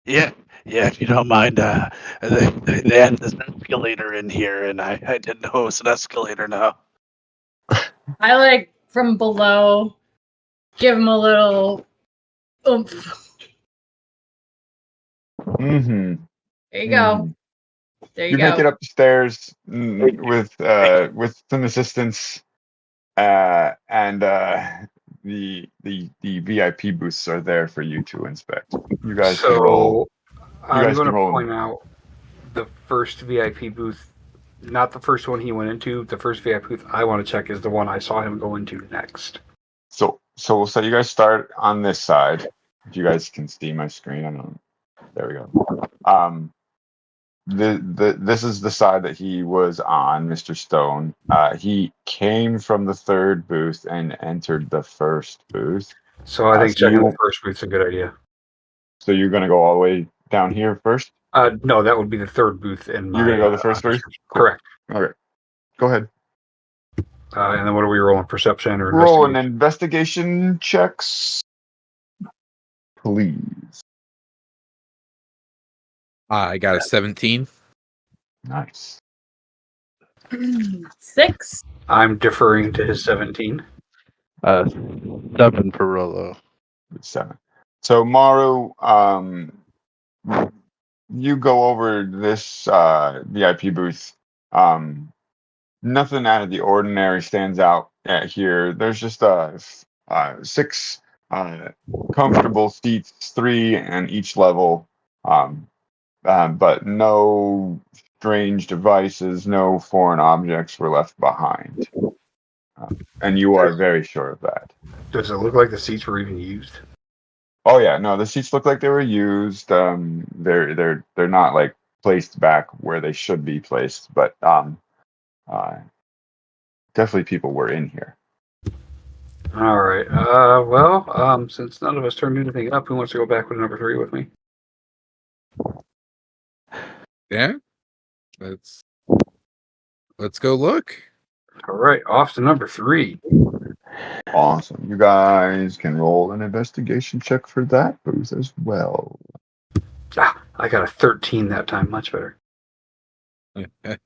Yeah, if you don't mind. They had this escalator in here, and I didn't know it was an escalator now. I like from below give him a little oomph. Mm-hmm. There you go. There you You go. make it up the stairs with some assistance, and the VIP booths are there for you to inspect. You guys can roll. I'm guys going can to roll. point out the first VIP booth, not the first one he went into. The first VIP booth I want to check is the one I saw him go into next. So we'll say you guys start on this side. If you guys can see my screen, I don't know. There we go. This is the side that he was on, Mr. Stone. He came from the third booth and entered the first booth. So I think so checking you- the first booth's a good idea. So you're going to go all the way down here first? No, that would be the third booth in my. You're going to go the first booth? Cool. Correct. Okay. Go ahead. And then what are we rolling? Perception or Roll an investigation? investigation checks, please. I got a 17. Nice. 6. I'm deferring to his 17. 7 for Rolo. 7. So Maru, you go over this VIP booth. Nothing out of the ordinary stands out here. There's just 6 comfortable seats, 3 in each level, but no strange devices, no foreign objects were left behind. And you are very sure of that. Does it look like the seats were even used? Oh yeah, no, the seats look like they were used. They're not like placed back where they should be placed, but definitely people were in here. All right. Well, since none of us turned anything up, who wants to go back with number 3 with me? Yeah. Let's go look. All right, off to number 3. Awesome. You guys can roll an investigation check for that booth as well. I got a 13 that time. Much better.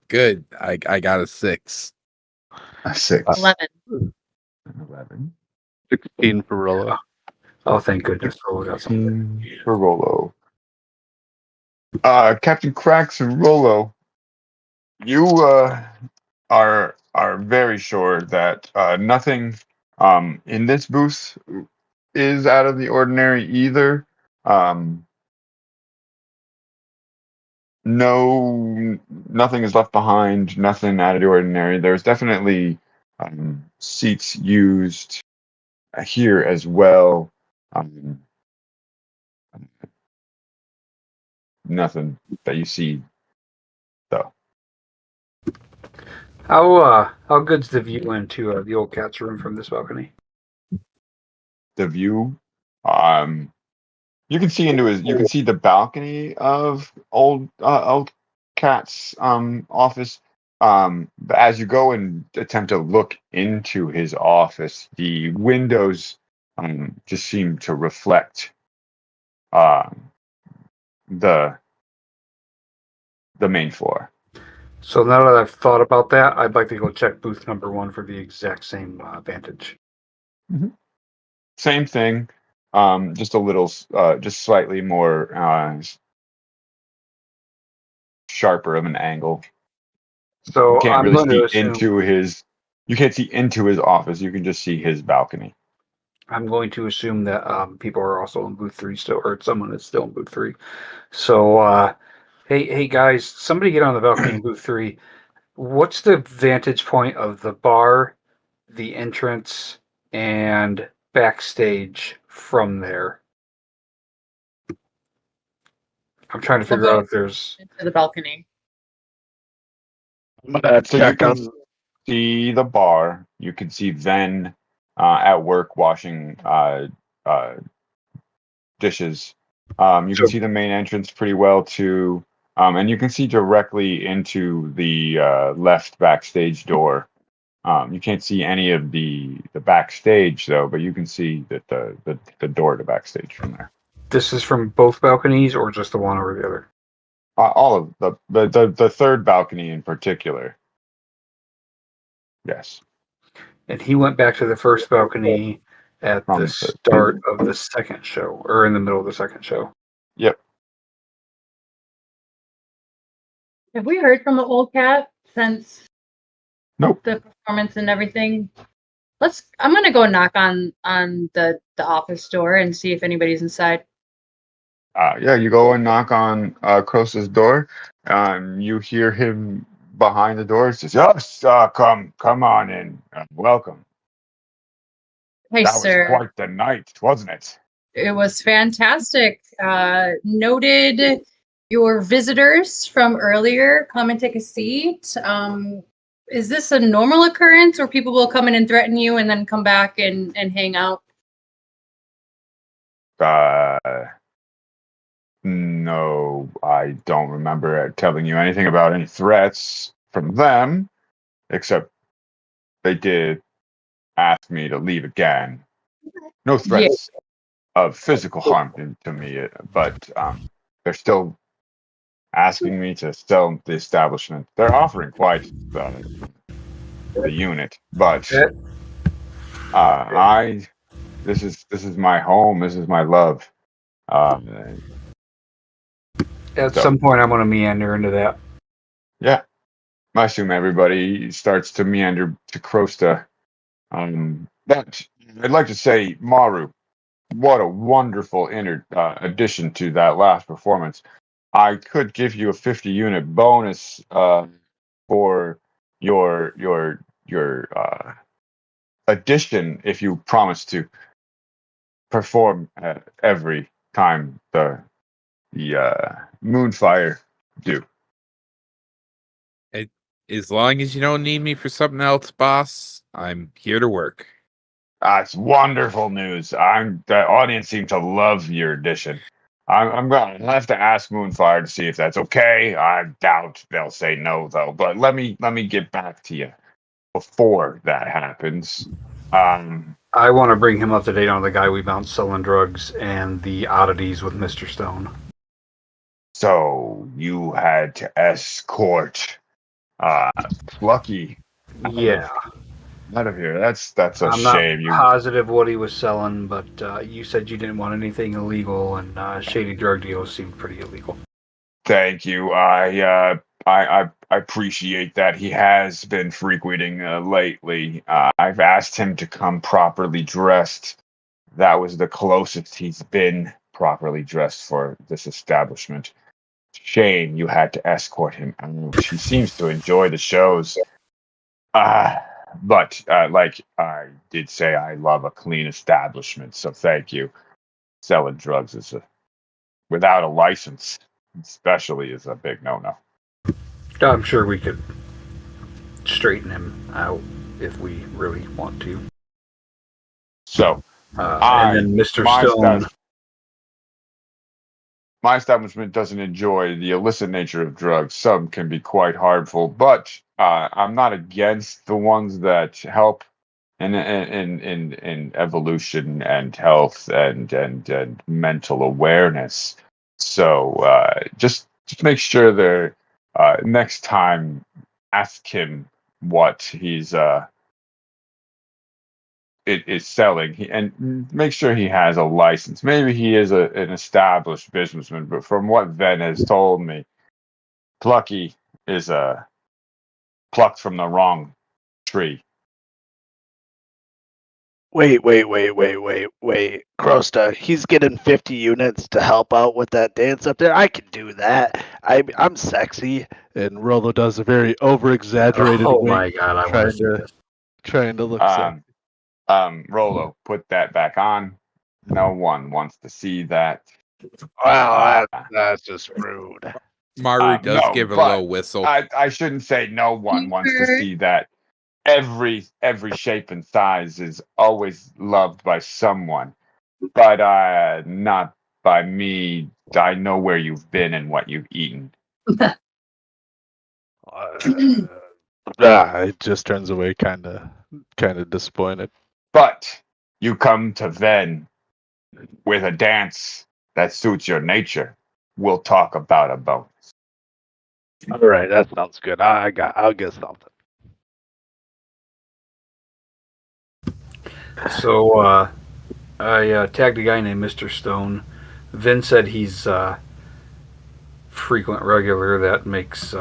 Good. I got a 6. A 6. 11. 11. 16 for Rollo. Oh, thank goodness. Rollo got something. For Rollo. Captain Cracks and Rollo, you are very sure that nothing in this booth is out of the ordinary either. No, nothing is left behind. Nothing out of the ordinary. There's definitely seats used here as well. Nothing that you see, though. How good's the view into the old cat's room from this balcony? The view, you can see into his. You can see the balcony of old cat's office. But as you go and attempt to look into his office, the windows just seem to reflect the main floor. So now that I've thought about that, I'd like to go check booth number 1 for the exact same vantage. Same thing, just a little, just slightly more sharper of an angle. So You can't I'm really going see to assume, into his. You can't see into his office. You can just see his balcony. I'm going to assume that people are also in booth 3 still, or someone is still in booth 3. So, hey guys, somebody get on the balcony in booth 3. What's the vantage point of the bar, the entrance, and backstage from there? I'm trying to figure out if there's. Into the balcony. I'm gonna So you check can on. see the bar. You can see Ven at work washing dishes. You can see the main entrance pretty well too, and you can see directly into the left backstage door. You can't see any of the backstage though, but you can see that the door to backstage from there. This is from both balconies, or just the one over the other? All of the third balcony in particular. Yes. And he went back to the first balcony at From the the- start of the second show, or in the middle of the second show. Yep. Have we heard from the old cat since Nope. the performance and everything? I'm gonna go knock on the office door and see if anybody's inside. Yeah, you go and knock on Krosa's door. You hear him behind the door. He says, "Yes, come on in. Welcome. Hey, That was sir. quite the night, wasn't it?" It was fantastic. Noted your visitors from earlier. Come and take a seat. Is this a normal occurrence, or people will come in and threaten you and then come back and hang out? No, I don't remember telling you anything about any threats from them, except they did ask me to leave again. No threats of physical harm to me, but they're still asking me to sell the establishment. They're offering quite the unit, but this is my home. This is my love. At some point, I'm going to meander into that. Yeah, I assume everybody starts to meander to Krosta. But I'd like to say, Maru, what a wonderful addition to that last performance. I could give you a 50-unit bonus for your addition if you promise to perform every time the Moonfire do. As long as you don't need me for something else, boss, I'm here to work. It's wonderful news. The audience seemed to love your addition. I'm gonna have to ask Moonfire to see if that's okay. I doubt they'll say no though. But let me get back to you before that happens. I want to bring him up to date on the guy we found selling drugs and the oddities with Mr. Stone. So you had to escort Plucky Yeah. out of here. That's a I'm not shame. positive what he was selling, but you said you didn't want anything illegal, and shady drug deals seemed pretty illegal. Thank you. I appreciate that. He has been frequenting lately. I've asked him to come properly dressed. That was the closest he's been properly dressed for this establishment. Shame you had to escort him out. He seems to enjoy the shows. But like I did say, I love a clean establishment, so thank you. Selling drugs without a license, especially, is a big no-no. I'm sure we could straighten him out if we really want to. So, And then Mr. Stone. My establishment doesn't enjoy the illicit nature of drugs. Some can be quite harmful, but I'm not against the ones that help in evolution and health and mental awareness. So just make sure they're next time ask him what he's is selling, and make sure he has a license. Maybe he is an established businessman, but from what Ven has told me, Plucky is plucked from the wrong tree. Wait. Crosta, he's getting 50 units to help out with that dance up there. I can do that. I'm sexy. And Rolo does a very over-exaggerated Oh wink, my god, I want to see this. trying to look sexy. Rolo, put that back on. No one wants to see that. Wow, that's just rude. Maru does no, give a but little whistle. I shouldn't say no one wants to see that. Every shape and size is always loved by someone, but not by me. I know where you've been and what you've eaten. It just turns away, kind of disappointed. But you come to Ven with a dance that suits your nature. We'll talk about a bonus. All right, that sounds good. I'll get something. So I tagged a guy named Mr. Stone. Vin said he's frequent regular that makes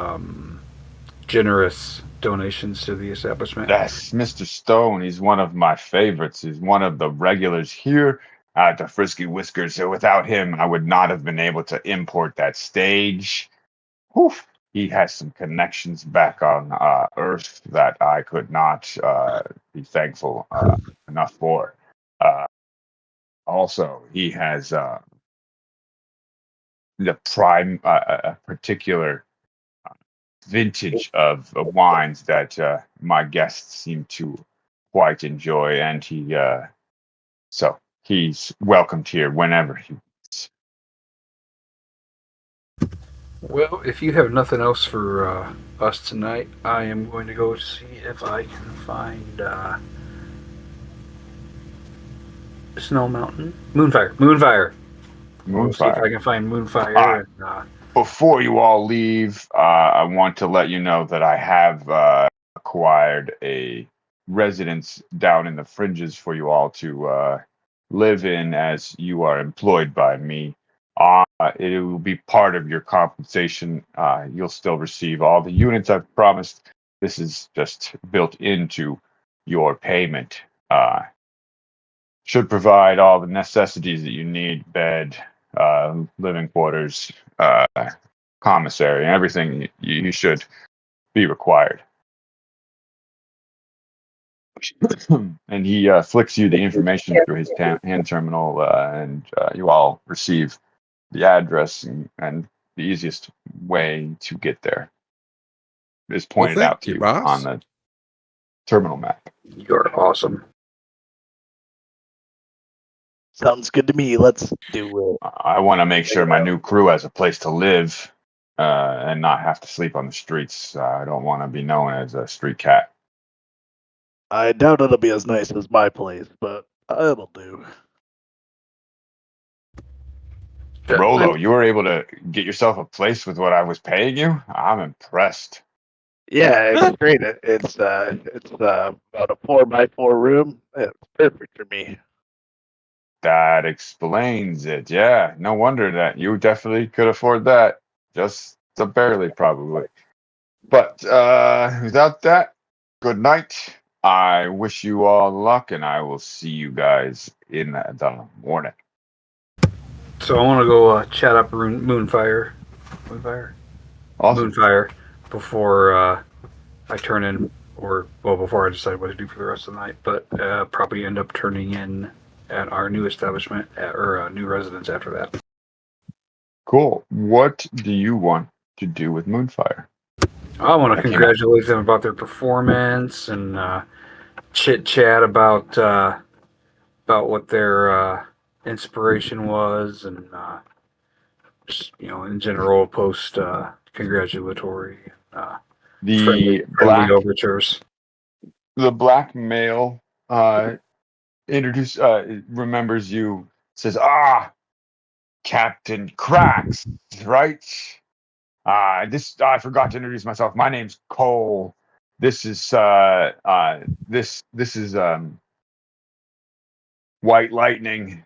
generous donations to the establishment. Yes, Mr. Stone. He's one of my favorites. He's one of the regulars here at the Frisky Whiskers. So without him, I would not have been able to import that stage. Whew. He has some connections back on Earth that I could not be thankful enough for. Also, he has the prime, a particular vintage of wines that my guests seem to quite enjoy, and so he's welcomed here whenever he wants. Well, if you have nothing else for us tonight, I am going to go see if I can find Snow Mountain. Moonfire. We'll see if I can find Moonfire. Before you all leave, I want to let you know that I have acquired a residence down in the fringes for you all to live in, as you are employed by me. It will be part of your compensation. You'll still receive all the units I've promised. This is just built into your payment. Should provide all the necessities that you need: bed, living quarters, commissary, and everything you should be required. And he flicks you the information through his hand terminal, and you all receive the address, and the easiest way to get there is pointed out to you boss. on the terminal map. You're awesome. Sounds good to me. Let's do it. I want to make sure my new crew has a place to live and not have to sleep on the streets. I don't want to be known as a street cat. I doubt it'll be as nice as my place, but it'll do. Rolo, you were able to get yourself a place with what I was paying you? I'm impressed. Yeah, it's great. It's about a 4x4 room. It's perfect for me. That explains it. Yeah, no wonder that you definitely could afford that. Just barely, probably. But without that, good night. I wish you all luck, and I will see you guys in the morning. So I want to go chat up Moonfire. Moonfire? Awesome. Moonfire before I turn in, before I decide what to do for the rest of the night. But probably end up turning in at our new establishment or new residence after that. Cool. What do you want to do with Moonfire? I want to Okay. congratulate them about their performance and chit chat about what their inspiration was, and just in general post congratulatory friendly Black overtures. the black male remembers you, says, Captain Cracks, right? I forgot to introduce myself. My name's Cole. This is this is White Lightning.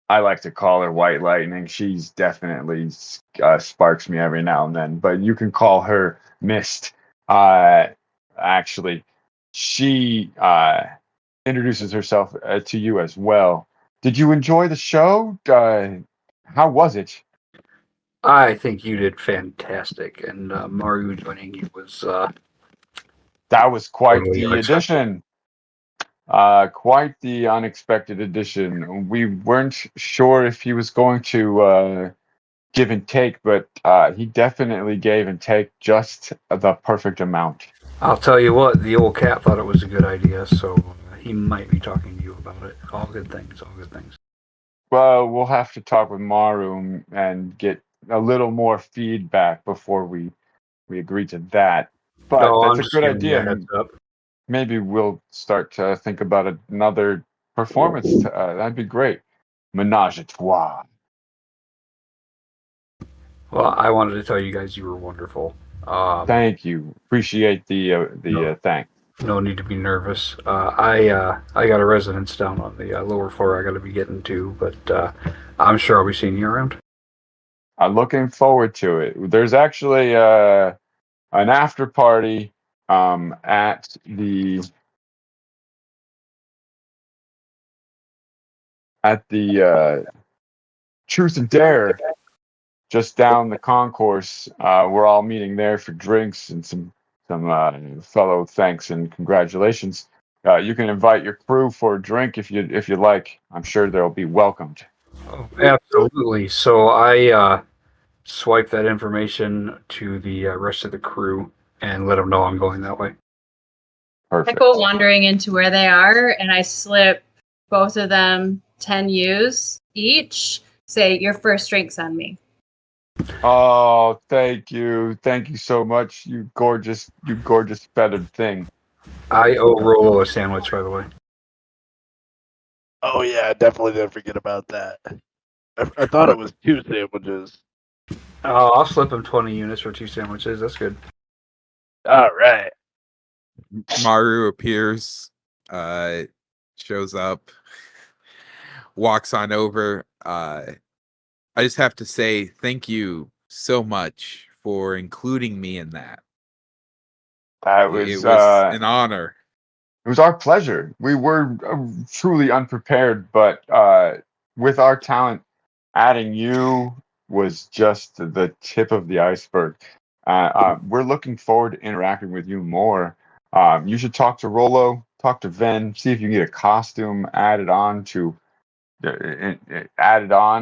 I like to call her White Lightning. She's definitely sparks me every now and then, but you can call her Mist. Actually, she introduces herself to you as well. Did you enjoy the show? How was it? I think you did fantastic, and Mario joining you was That was quite totally the unexpected. addition. Quite the unexpected addition. We weren't sure if he was going to give and take, but he definitely gave and take just the perfect amount. I'll tell you what, the old cat thought it was a good idea, so he might be talking to you about it. All good things, all good things. Well, we'll have to talk with Maru and get a little more feedback before we agree to that. But No, that's I'm a just good giving you a idea. heads up. Maybe we'll start to think about another performance. That'd be great. Menage a trois. Well, I wanted to tell you guys you were wonderful. Thank you. Appreciate the thanks. No need to be nervous. I got a residence down on the lower floor I got to be getting to, but I'm sure I'll be seeing you around. I'm looking forward to it. There's actually an after party at the Truth and Dare just down the concourse. We're all meeting there for drinks and some fellow thanks and congratulations. You can invite your crew for a drink if you like. I'm sure they'll be welcomed. Oh, absolutely. So I swipe that information to the rest of the crew and let them know I'm going that way. I Perfect. go wandering into where they are, and I slip both of them 10 U's each. Say, your first drink's on me. Oh, thank you so much, you gorgeous feathered thing. I owe Rolo a sandwich, by the way. Oh yeah, I definitely didn't forget about that. I thought it was 2 sandwiches. I'll slip him 20 units for 2 sandwiches. That's good. All right. Maru appears, shows up, walks on over. I just have to say thank you so much for including me in that. That It was was an honor. It was our pleasure. We were truly unprepared, but with our talent, adding you was just the tip of the iceberg. We're looking forward to interacting with you more. You should talk to Rolo, talk to Ven, see if you can get a costume added on,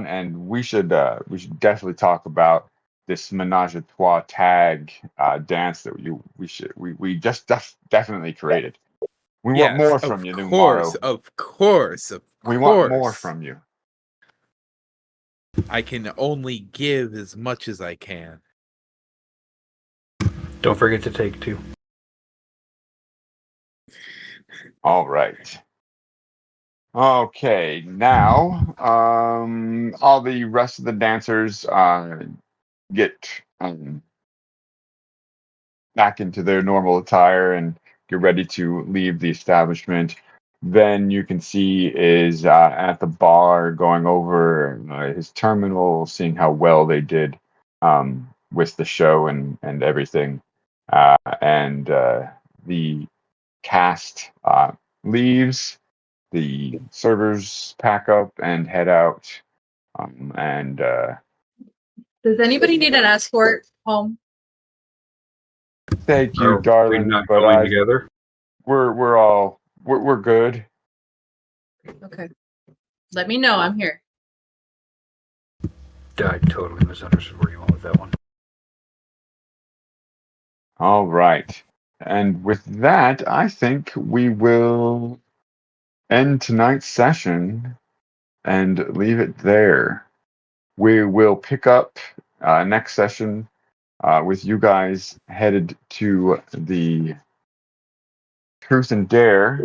and we should definitely talk about this menage a trois tag dance that we just definitely created. We want Yes, more from you, Numaro. Of course. We want more from you. I can only give as much as I can. Don't forget to take 2. All right. Okay, now all the rest of the dancers get back into their normal attire and get ready to leave the establishment. Then you can see is at the bar going over his terminal, seeing how well they did with the show and everything. And the cast leaves. The servers pack up and head out. And Does anybody need an escort home? thank you, Are we darling, not but going together? we're good. Okay. Let me know. I'm here. I totally misunderstood where you went with that one. All right. And with that, I think we will end tonight's session and leave it there. We will pick up next session with you guys headed to the Truth and Dare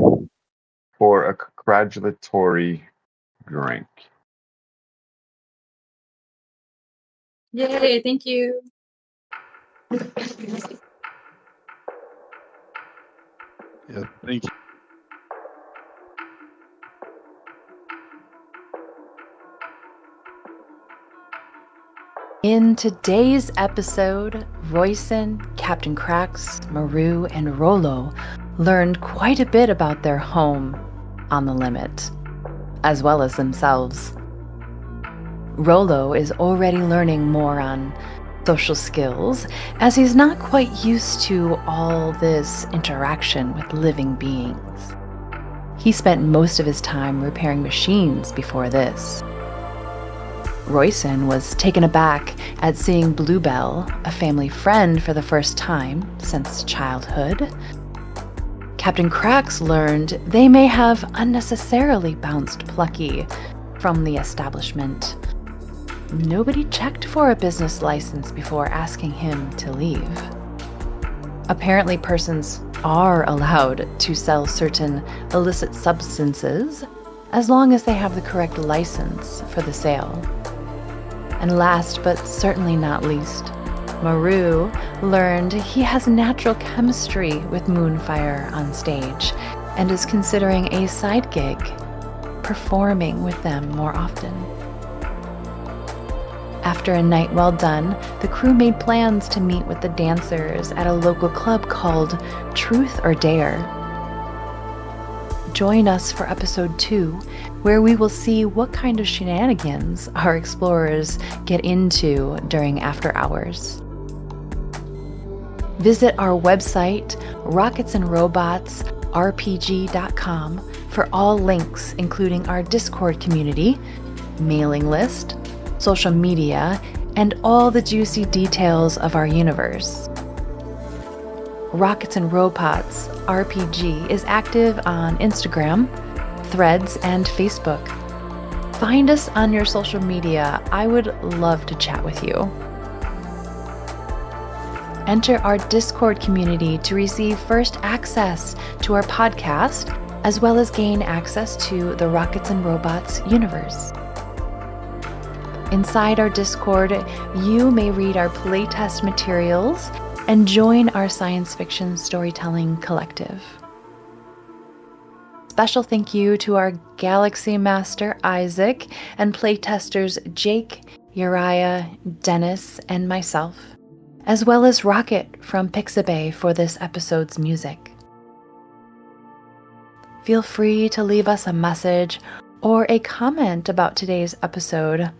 for a congratulatory drink. Yay, thank you. Yeah, thank you. In today's episode, Royson, Captain Cracks, Maru, and Rolo learned quite a bit about their home on the limit, as well as themselves. Rolo is already learning more on social skills, as he's not quite used to all this interaction with living beings. He spent most of his time repairing machines before this. Royson was taken aback at seeing Bluebell, a family friend, for the first time since childhood. Captain Cracks learned they may have unnecessarily bounced Plucky from the establishment. Nobody checked for a business license before asking him to leave. Apparently, persons are allowed to sell certain illicit substances as long as they have the correct license for the sale. And last but certainly not least, Maru learned he has natural chemistry with Moonfire on stage and is considering a side gig, performing with them more often. After a night well done, the crew made plans to meet with the dancers at a local club called Truth or Dare. Join us for episode 2, where we will see what kind of shenanigans our explorers get into during after hours. Visit our website, rocketsandrobotsrpg.com, for all links, including our Discord community, mailing list, social media, and all the juicy details of our universe. Rockets and Robots RPG is active on Instagram, Threads, and Facebook. Find us on your social media. I would love to chat with you. Enter our Discord community to receive first access to our podcast, as well as gain access to the Rockets and Robots universe. Inside our Discord, you may read our playtest materials and join our science fiction storytelling collective. Special thank you to our Galaxy Master Isaac and playtesters Jake, Uriah, Dennis, and myself, as well as Rocket from Pixabay for this episode's music. Feel free to leave us a message or a comment about today's episode.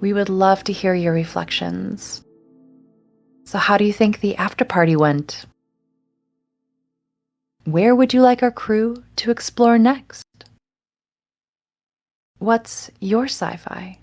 We would love to hear your reflections. So how do you think the after party went? Where would you like our crew to explore next? What's your sci-fi?